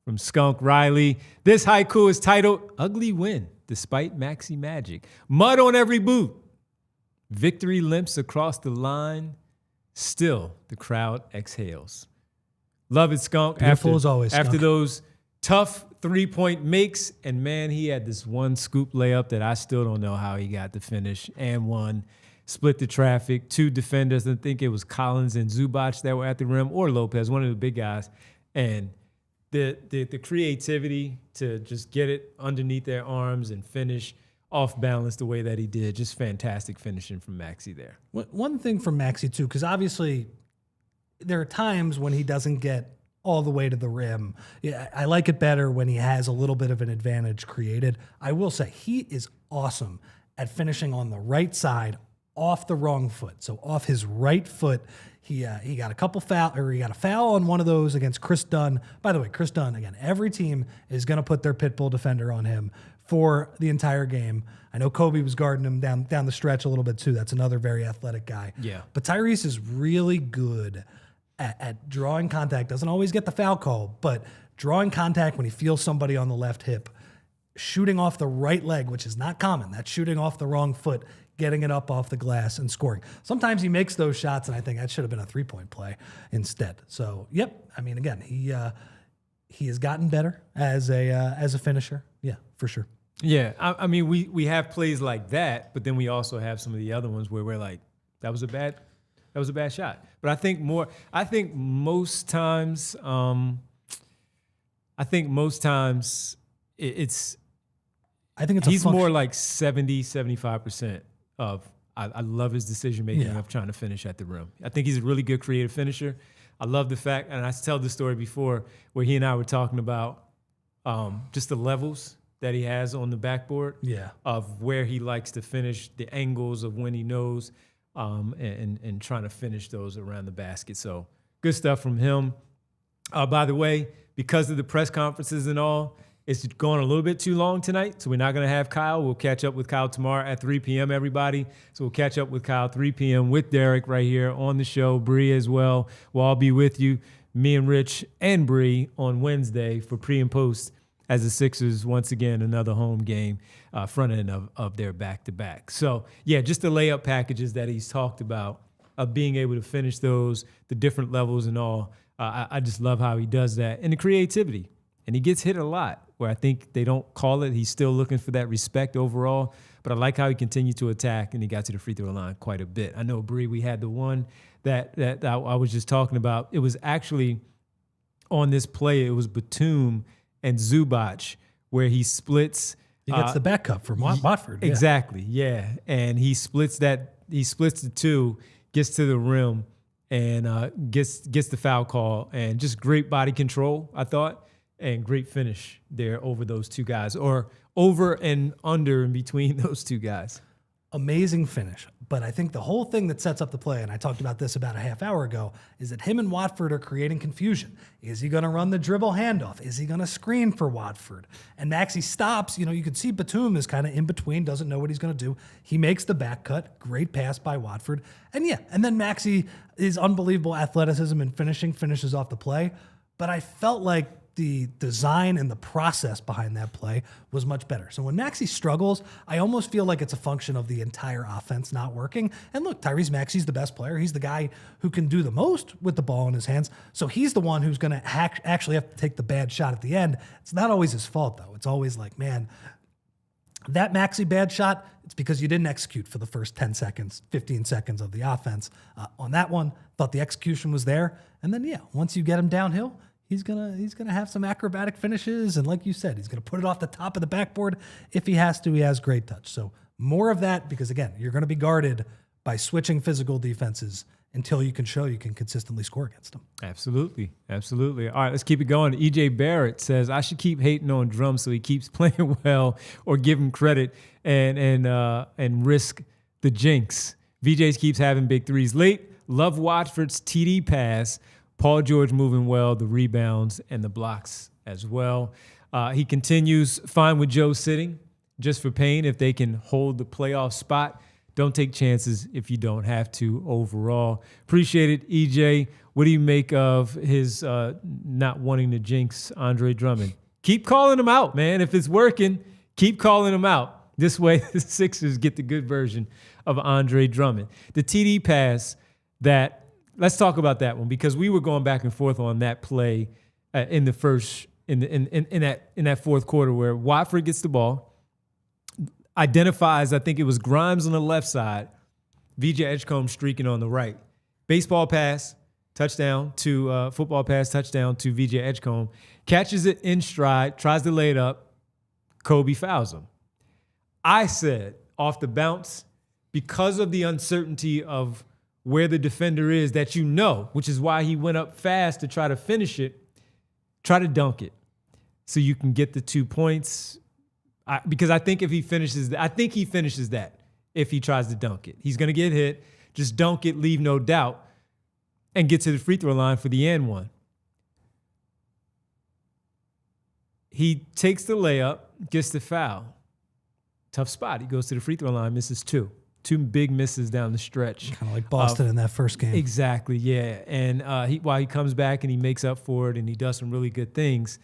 from Skunk Riley. This haiku is titled, Ugly Win, Despite Maxey Magic. Mud on every boot. Victory limps across the line. Still, the crowd exhales. Love it, Skunk. Beautiful as always, Skunk. After those tough three-point makes, and man, he had this one scoop layup that I still don't know how he got to finish, and one split the traffic, two defenders. I think it was Collins and Zubac that were at the rim, or Lopez, one of the big guys, and the creativity to just get it underneath their arms and finish off balance the way that he did. Just fantastic finishing from Maxey there. One thing from Maxey too, because obviously there are times when he doesn't get all the way to the rim. Yeah, I like it better when he has a little bit of an advantage created. I will say he is awesome at finishing on the right side off the wrong foot. So off his right foot, he got he got a foul on one of those against Chris Dunn. By the way, Chris Dunn, again, every team is going to put their pit bull defender on him for the entire game. I know Kobe was guarding him down the stretch a little bit too. That's another very athletic guy. Yeah. But Tyrese is really good at drawing contact. Doesn't always get the foul call, but drawing contact when he feels somebody on the left hip, shooting off the right leg, which is not common. That's shooting off the wrong foot, getting it up off the glass and scoring. Sometimes he makes those shots, and I think that should have been a three-point play instead. So, yep. I mean, again, he has gotten better as a finisher. Yeah, for sure. Yeah, I mean, we have plays like that, but then we also have some of the other ones where we're like, that was a bad shot. But I think most times he's more like 70-75% of I love his decision making of trying to finish at the rim. I think he's a really good creative finisher. I love the fact, and I told the story before where he and I were talking about just the levels that he has on the backboard of where he likes to finish, the angles of when he knows and trying to finish those around the basket. So good stuff from him. By the way, because of the press conferences and all, it's going a little bit too long tonight, so we're not going to have Kyle. We'll catch up with Kyle tomorrow at 3 p.m., everybody. So we'll catch up with Kyle 3 p.m. with Derek right here on the show, Bree as well. We'll all be with you, me and Rich and Bree, on Wednesday for pre and post as the Sixers, once again, another home game, front end of their back-to-back. So, yeah, just the layup packages that he's talked about, of being able to finish those, the different levels and all. I just love how he does that. And the creativity. And he gets hit a lot, where I think they don't call it. He's still looking for that respect overall. But I like how he continued to attack, and he got to the free throw line quite a bit. I know, Bree, we had the one that I was just talking about. It was actually on this play, it was Batum and Zubac, where he splits. He gets the back cut from Watford. Yeah. Exactly, yeah. And he splits the two, gets to the rim, and gets the foul call. And just great body control, I thought. And great finish there over those two guys, or over and under in between those two guys. Amazing finish. But I think the whole thing that sets up the play, and I talked about this about a half hour ago, is that him and Watford are creating confusion. Is he going to run the dribble handoff? Is he going to screen for Watford? And Maxey stops. You know, you can see Batum is kind of in between, doesn't know what he's going to do. He makes the back cut. Great pass by Watford. And then Maxey is unbelievable athleticism and finishes off the play. But I felt like the design and the process behind that play was much better. So when Maxey struggles, I almost feel like it's a function of the entire offense not working. And look, Tyrese Maxey's the best player. He's the guy who can do the most with the ball in his hands. So he's the one who's going to actually have to take the bad shot at the end. It's not always his fault, though. It's always like, man, that Maxey bad shot, it's because you didn't execute for the first 10 seconds, 15 seconds of the offense. On that one, thought the execution was there. And then, yeah, once you get him downhill, he's gonna have some acrobatic finishes, and like you said, he's gonna put it off the top of the backboard if he has to. He has great touch. So more of that, because again, you're gonna be guarded by switching physical defenses until you can show you can consistently score against them. Absolutely. All right, let's keep it going. EJ Barrett says I should keep hating on Drum so he keeps playing well, or give him credit and risk the jinx. VJ keeps having big threes late. Love Watford's TD pass. Paul George moving well, the rebounds and the blocks as well. He continues fine with Joe sitting, just for pain if they can hold the playoff spot. Don't take chances if you don't have to overall. Appreciate it, EJ. What do you make of his not wanting to jinx Andre Drummond? Keep calling him out, man. If it's working, keep calling him out. This way the Sixers get the good version of Andre Drummond. The TD pass that... Let's talk about that one, because we were going back and forth on that play in that fourth quarter, where Watford gets the ball, identifies, I think it was Grimes on the left side, VJ Edgecombe streaking on the right. Baseball pass, touchdown to football pass, touchdown to VJ Edgecombe, catches it in stride, tries to lay it up, Kobe fouls him. I said off the bounce, because of the uncertainty of where the defender is, that you know, which is why he went up fast to try to finish it, try to dunk it so you can get the 2 points. Because I think if he finishes that if he tries to dunk it. He's going to get hit. Just dunk it, leave no doubt, and get to the free throw line for the and one. He takes the layup, gets the foul. Tough spot. He goes to the free throw line, misses two. Two big misses down the stretch. Kind of like Boston in that first game. Exactly, yeah. And while he comes back and he makes up for it and he does some really good things,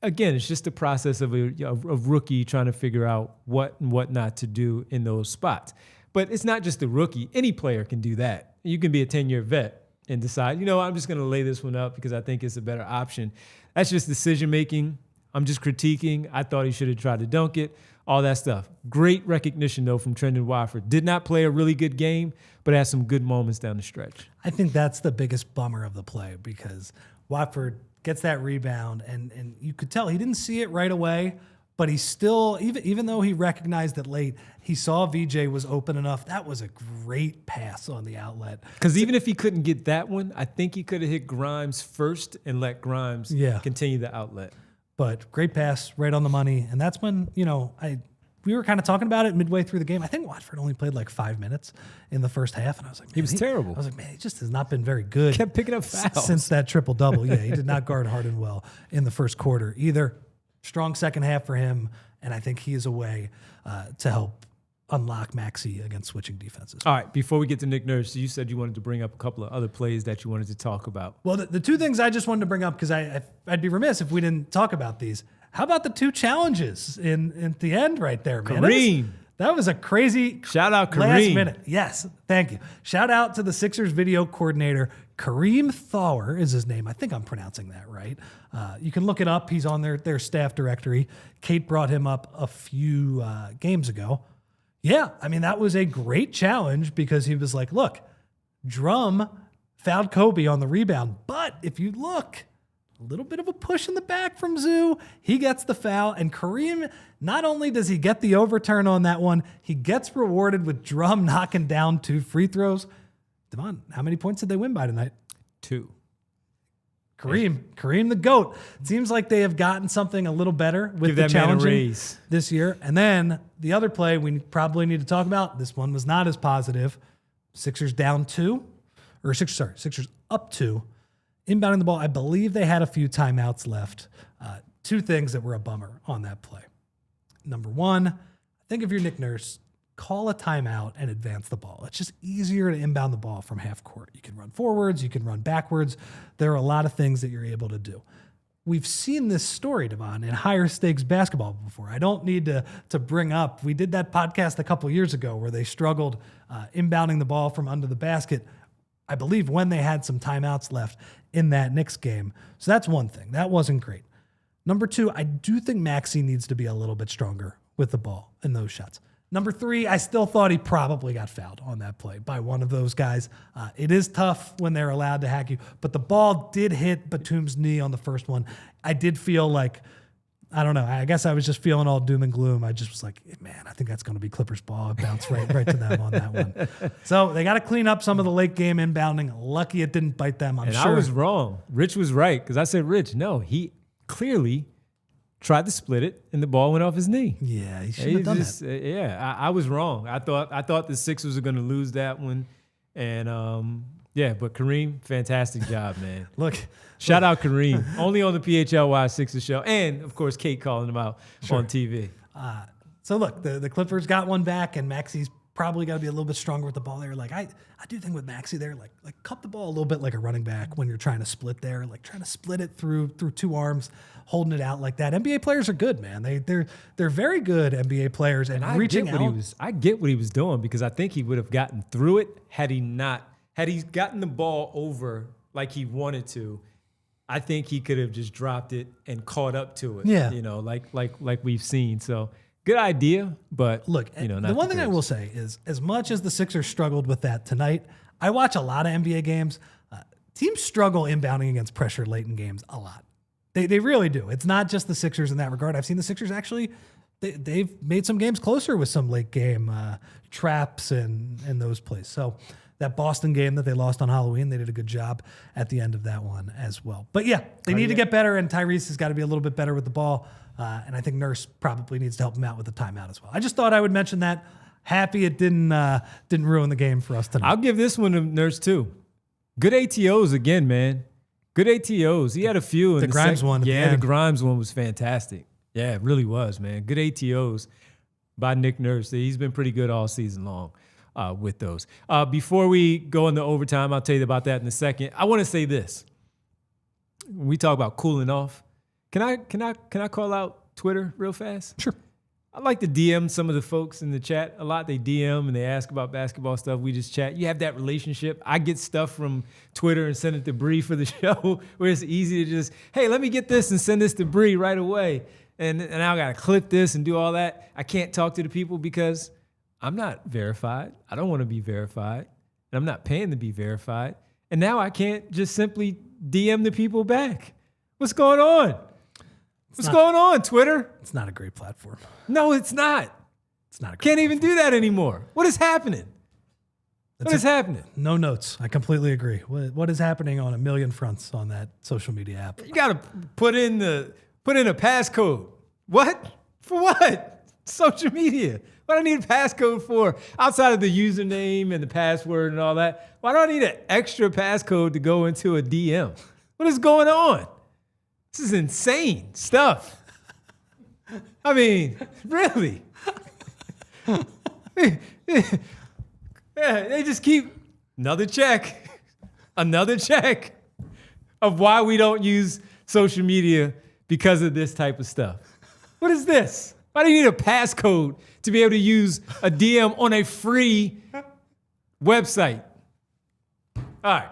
again, it's just the process of a rookie trying to figure out what and what not to do in those spots. But it's not just the rookie. Any player can do that. You can be a 10-year vet and decide, I'm just going to lay this one up because I think it's a better option. That's just decision-making. I'm just critiquing. I thought he should have tried to dunk it. All that stuff. Great recognition, though, from Trendon Watford. Did not play a really good game, but had some good moments down the stretch. I think that's the biggest bummer of the play, because Watford gets that rebound, and you could tell he didn't see it right away, but he still, even though he recognized it late, he saw VJ was open enough. That was a great pass on the outlet. Because even if he couldn't get that one, I think he could have hit Grimes first and let Grimes continue the outlet. But great pass, right on the money. And that's when, we were kind of talking about it midway through the game. I think Watford only played like 5 minutes in the first half, and I was like, man, he was terrible. I was like, man, he just has not been very good. Kept picking up fouls since that triple-double. Yeah, he did not guard Harden well in the first quarter either. Strong second half for him, and I think he is a way to help unlock Maxey against switching defenses. All right, before we get to Nick Nurse, you said you wanted to bring up a couple of other plays that you wanted to talk about. Well, the two things I just wanted to bring up, because I'd be remiss if we didn't talk about these. How about the two challenges at the end right there, man? Kareem. That was a crazy shout out Kareem. Last minute. Yes, thank you. Shout out to the Sixers video coordinator. Kareem Thauer is his name. I think I'm pronouncing that right. You can look it up. He's on their staff directory. Kate brought him up a few games ago. Yeah, I mean, that was a great challenge because he was like, look, Drum fouled Kobe on the rebound. But if you look, a little bit of a push in the back from Zoo. He gets the foul. And Kareem, not only does he get the overturn on that one, he gets rewarded with Drum knocking down 2 free throws. Devon, how many points did they win by tonight? 2. Kareem the GOAT. It seems like they have gotten something a little better with the challenging this year. And then the other play we probably need to talk about, this one was not as positive. Sixers down 2, or Sixers up 2. Inbounding the ball, I believe they had a few timeouts left. 2 things that were a bummer on that play. Number 1, I think if you're Nick Nurse, call a timeout and advance the ball. It's just easier to inbound the ball from half court. You can run forwards, you can run backwards. There are a lot of things that you're able to do. We've seen this story, Devon, in higher stakes basketball before. I don't need to bring up, we did that podcast a couple years ago where they struggled inbounding the ball from under the basket, I believe when they had some timeouts left in that Knicks game. So that's one thing. That wasn't great. Number 2, I do think Maxey needs to be a little bit stronger with the ball in those shots. Number 3, I still thought he probably got fouled on that play by one of those guys. It is tough when they're allowed to hack you, but the ball did hit Batum's knee on the first one. I did feel like, I don't know, I guess I was just feeling all doom and gloom. I just was like, man, I think that's going to be Clippers ball. It bounced right to them on that one. So they got to clean up some of the late game inbounding. Lucky it didn't bite them, I'm sure. I was wrong. Rich was right, because I said, Rich, no, he clearly tried to split it, and the ball went off his knee. Yeah, he shouldn't have done that. Yeah, I was wrong. I thought the Sixers were going to lose that one, and but Kareem, fantastic job, man. Shout out Kareem, only on the PHLY Sixers show, and of course Kate calling him out on TV. So look, the Clippers got one back, and Maxey's probably got to be a little bit stronger with the ball there. Like I do think with Maxey there, like cup the ball a little bit like a running back when you're trying to split there, like trying to split it through 2 arms, holding it out like that. NBA players are good, man. They're very good NBA players, and reaching out. I get what he was doing, because I think he would have gotten through it had he gotten the ball over like he wanted to. I think he could have just dropped it and caught up to it. Yeah, like we've seen. So. Good idea, but look, not the one thing I will say is, as much as the Sixers struggled with that tonight, I watch a lot of NBA games. Teams struggle inbounding against pressure late in games a lot. They really do. It's not just the Sixers in that regard. I've seen the Sixers actually, they've made some games closer with some late game traps and those plays. So that Boston game that they lost on Halloween, they did a good job at the end of that one as well. But yeah, they need to get better, and Tyrese has got to be a little bit better with the ball. And I think Nurse probably needs to help him out with the timeout as well. I just thought I would mention that. Happy it didn't ruin the game for us tonight. I'll give this one to Nurse too. Good ATOs again, man. Good ATOs. He had a few. The Grimes one. Yeah, the Grimes one was fantastic. Yeah, it really was, man. Good ATOs by Nick Nurse. He's been pretty good all season long with those. Before we go into overtime, I'll tell you about that in a second. I want to say this. When we talk about cooling off, Can I call out Twitter real fast? Sure. I like to DM some of the folks in the chat a lot. They DM and they ask about basketball stuff. We just chat. You have that relationship. I get stuff from Twitter and send it to Bree for the show, where it's easy to just, hey, let me get this and send this to Bree right away. And now I got to clip this and do all that. I can't talk to the people because I'm not verified. I don't want to be verified. And I'm not paying to be verified. And now I can't just simply DM the people back. What's going on? What's going on, Twitter? It's not a great platform. No, it's not. It's not a great Can't even do that anymore. What is happening? What is happening? No notes. I completely agree. What is happening on a million fronts on that social media app? You got to put in a passcode. What? For what? social media? What do I need a passcode for? Outside of the username and the password and all that, why do I need an extra passcode to go into a DM? What is going on? This is insane stuff. I mean, really. Yeah, they just keep another check of why we don't use social media because of this type of stuff. What is this? Why do you need a passcode to be able to use a DM on a free website? All right,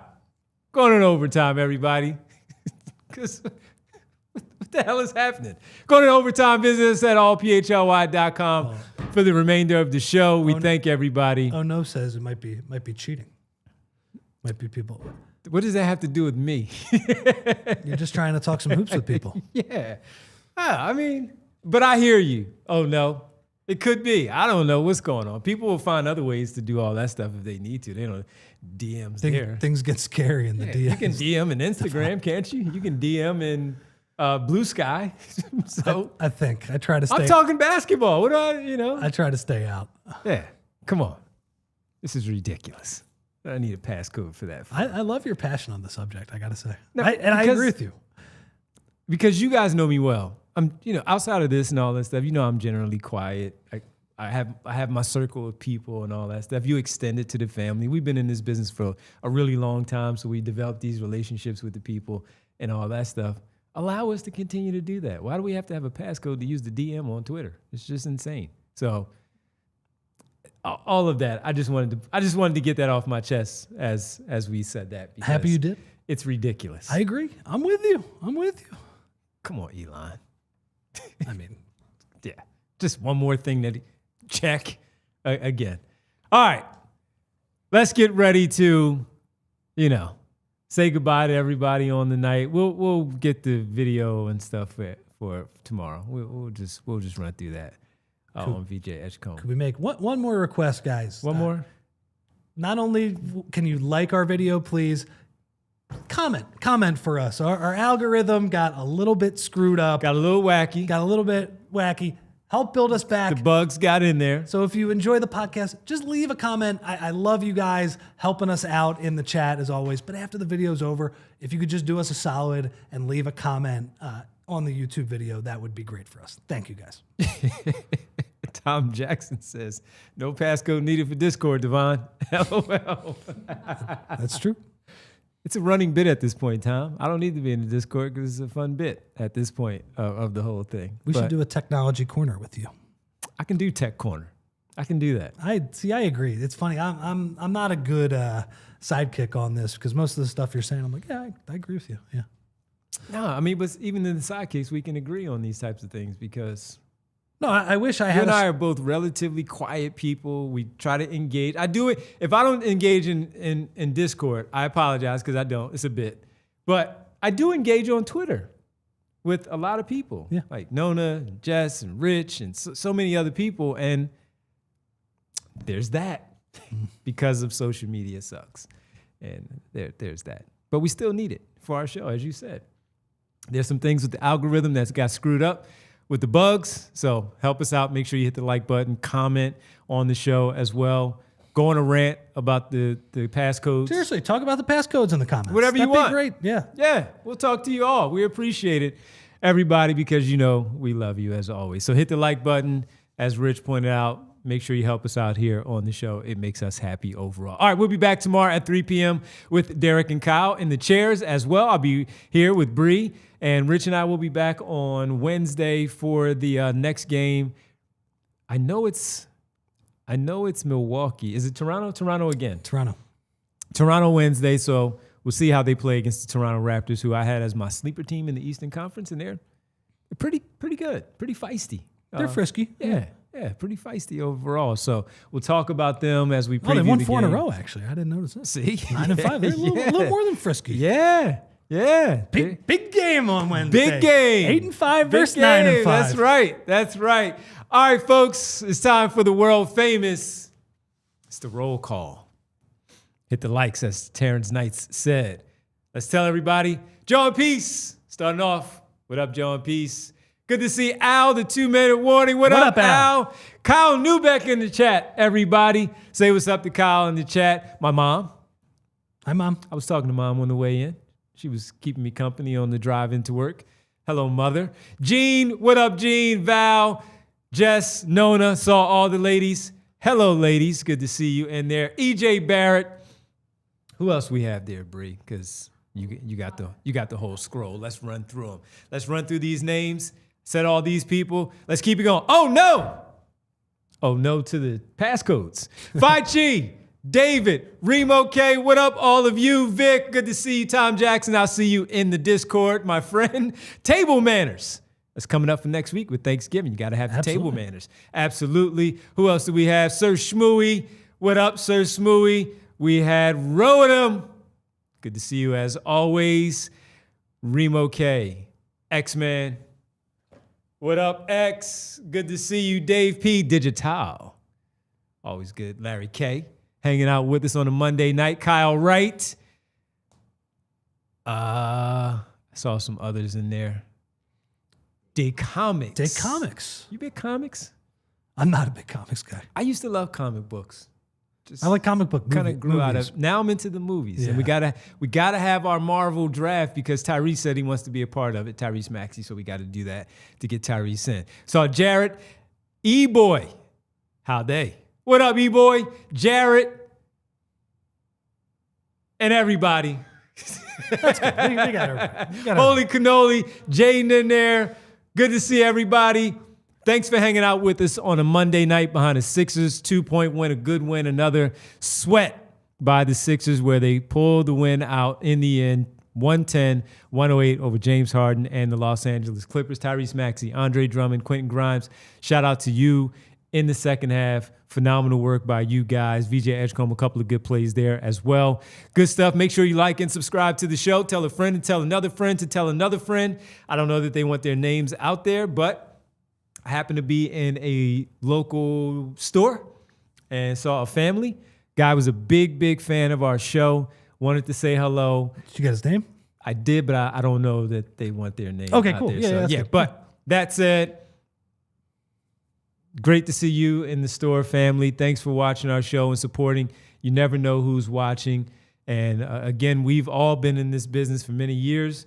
going in overtime, everybody. Because what the hell is happening? Going in overtime, visit us at allphly.com for the remainder of the show. We thank everybody. Oh no, says it might be cheating. Might be people. What does that have to do with me? You're just trying to talk some hoops with people. Yeah. I mean, but I hear you. Oh no. It could be. I don't know what's going on. People will find other ways to do all that stuff if they need to. They don't DMs there. Things get scary in the DMs. You can DM in Instagram, can't you? You can DM in Blue Sky. So I think I try to stay. I'm talking basketball. What do I? I try to stay out. Yeah. Come on. This is ridiculous. I need a passcode for that. I love your passion on the subject, I got to say. No, I agree with you. Because you guys know me well. I'm, outside of this and all that stuff, I'm generally quiet. I have my circle of people and all that stuff. You extend it to the family. We've been in this business for a really long time, so we developed these relationships with the people and all that stuff. Allow us to continue to do that. Why do we have to have a passcode to use the DM on Twitter? It's just insane. So all of that, I just wanted to get that off my chest as we said that. Happy you did. It's ridiculous. I agree. I'm with you. Come on, Elon. I mean, yeah. Just one more thing that check again. All right. Let's get ready to, say goodbye to everybody on the night. We'll get the video and stuff for tomorrow. We'll just run through that on VJ Edgecombe. Could we make one more request, guys? One more? Not only can you like our video, please comment for us. Our algorithm got a little bit screwed up. Got a little bit wacky. Help build us back. The bugs got in there. So if you enjoy the podcast, just leave a comment. I love you guys helping us out in the chat as always. But after the video's over, if you could just do us a solid and leave a comment on the YouTube video, that would be great for us. Thank you, guys. Tom Jackson says, no passcode needed for Discord, Devon. LOL. That's true. It's a running bit at this point, Tom. I don't need to be in the Discord because it's a fun bit at this point of the whole thing. We should do a technology corner with you. I can do tech corner. I can do that. I agree. It's funny. I'm not a good sidekick on this because most of the stuff you're saying, I'm like, yeah, I agree with you. Yeah. No, I mean, but even in the sidekicks, we can agree on these types of things because. No, I wish I had. You and I are both relatively quiet people. We try to engage. I do it. If I don't engage in Discord, I apologize because I don't. It's a bit. But I do engage on Twitter with a lot of people. Yeah. Like Nona, and Jess, and Rich, and so many other people. And there's that because of social media sucks. And there's that. But we still need it for our show, as you said. There's some things with the algorithm that's got screwed up with the bugs. So help us out. Make sure you hit the like button, comment on the show as well. Go on a rant about the passcodes. Seriously, talk about the passcodes in the comments. Whatever you want. That'd be great. Yeah. Yeah. We'll talk to you all. We appreciate it, everybody, because we love you as always. So hit the like button. As Rich pointed out, make sure you help us out here on the show. It makes us happy overall. All right, we'll be back tomorrow at 3 p.m. with Derek and Kyle in the chairs as well. I'll be here with Bree. And Rich and I will be back on Wednesday for the next game. I know it's Milwaukee. Is it Toronto? Toronto again. Toronto Wednesday. So we'll see how they play against the Toronto Raptors, who I had as my sleeper team in the Eastern Conference, and they're pretty good, pretty feisty. They're frisky. Yeah, pretty feisty overall. So we'll talk about them as we preview the game. They won 4 in a row, actually. I didn't notice that. See? 9-5. They're a little more than frisky. Yeah. Big game on Wednesday. Big game. 8-5 versus 9-5. That's right. All right, folks, it's time for the world famous. It's the roll call. Hit the likes, as Terrence Knights said. Let's tell everybody, Joe and Peace. Starting off, what up, Joe and Peace? Good to see Al, the 2-minute warning. What up, Al? Kyle Newbeck in the chat, everybody. Say what's up to Kyle in the chat. My mom. Hi, Mom. I was talking to Mom on the way in. She was keeping me company on the drive into work. Hello, Mother. Gene, what up, Gene? Val, Jess, Nona, saw all the ladies. Hello, ladies. Good to see you in there. EJ Barrett. Who else we have there, Bree? Because you got the whole scroll. Let's run through them. Let's run through these names. Said all these people. Let's keep it going. Oh, no. Oh, no to the passcodes. PHLY, David, Remo K, what up, all of you? Vic, good to see you. Tom Jackson, I'll see you in the Discord, my friend. Table manners. That's coming up for next week with Thanksgiving. You got to have the table manners. Absolutely. Who else do we have? Sir Shmooey. What up, Sir Shmooey? We had Rotem. Good to see you as always. Remo K. X-Man. What up, X? Good to see you. Dave P. Digital. Always good. Larry K. Hanging out with us on a Monday night. Kyle Wright. I saw some others in there. Day Comics. Day Comics. You big comics? I'm not a big comics guy. I used to love comic books. I like comic book movies. Kind of grew out of. Now I'm into the movies, and we gotta have our Marvel draft because Tyrese said he wants to be a part of it. Tyrese Maxey, so we got to do that to get Tyrese in. So Jarrett, E-Boy, how they? What up, E-Boy? Jarrett, and everybody. That's good. We got everybody. Holy cannoli, Jaden in there. Good to see everybody. Thanks for hanging out with us on a Monday night behind the Sixers. 2-point win, a good win, another sweat by the Sixers where they pulled the win out in the end, 110-108 over James Harden and the Los Angeles Clippers. Tyrese Maxey, Andre Drummond, Quentin Grimes, shout out to you in the second half. Phenomenal work by you guys. VJ Edgecombe, a couple of good plays there as well. Good stuff. Make sure you like and subscribe to the show. Tell a friend to tell another friend to tell another friend. I don't know that they want their names out there, but I happened to be in a local store and saw a family. Guy was a big fan of our show. Wanted to say hello. Did you get his name? I did, but I don't know that they want their name Okay, out cool. there. Yeah, but that said, great to see you in the store, family. Thanks for watching our show and supporting. You never know who's watching. And again, we've all been in this business for many years.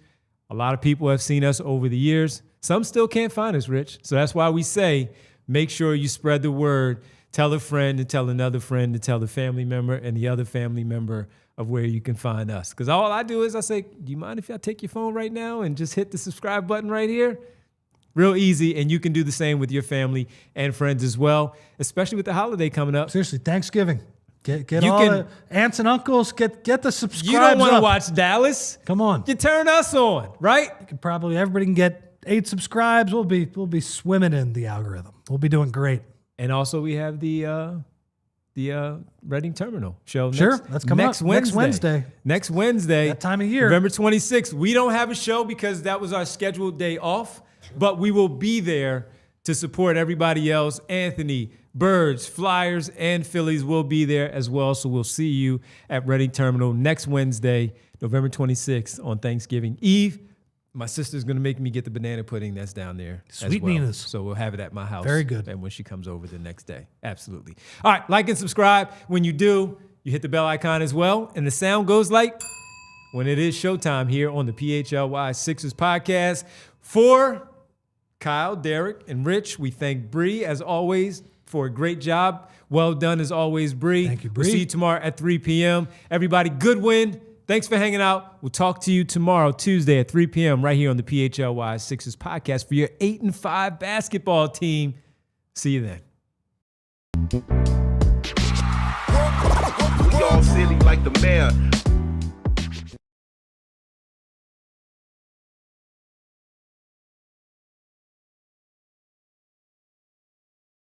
A lot of people have seen us over the years. Some still can't find us, Rich. So that's why we say, make sure you spread the word. Tell a friend to tell another friend to tell the family member and the other family member of where you can find us. Because all I do is I say, do you mind if I take your phone right now and just hit the subscribe button right here? Real easy, and you can do the same with your family and friends as well, especially with the holiday coming up. Seriously, Thanksgiving. Get all the aunts and uncles, get the subscribes. You don't want to watch Dallas. Come on. You turn us on, right? Everybody can get 8 subscribes. We'll be swimming in the algorithm. We'll be doing great. And also we have the Reading Terminal show. That's coming up next Wednesday. Next Wednesday. That time of year. November 26th. We don't have a show because that was our scheduled day off, but we will be there to support everybody else. Anthony, Birds, Flyers, and Phillies will be there as well. So we'll see you at Reading Terminal next Wednesday, November 26th on Thanksgiving Eve. My sister's going to make me get the banana pudding that's down there. Sweet as well. Nina's. So we'll have it at my house. Very good. And when she comes over the next day. Absolutely. All right, like and subscribe. When you do, you hit the bell icon as well. And the sound goes like when it is showtime here on the PHLY Sixers podcast. For Kyle, Derek, and Rich, we thank Bree, as always, for a great job. Well done, as always, Bree. Thank you, Bree. We'll see you tomorrow at 3 p.m. Everybody, good win. Thanks for hanging out. We'll talk to you tomorrow, Tuesday at 3 p.m. right here on the PHLY Sixers podcast for your 8-5 basketball team. See you then. We all silly like the mayor.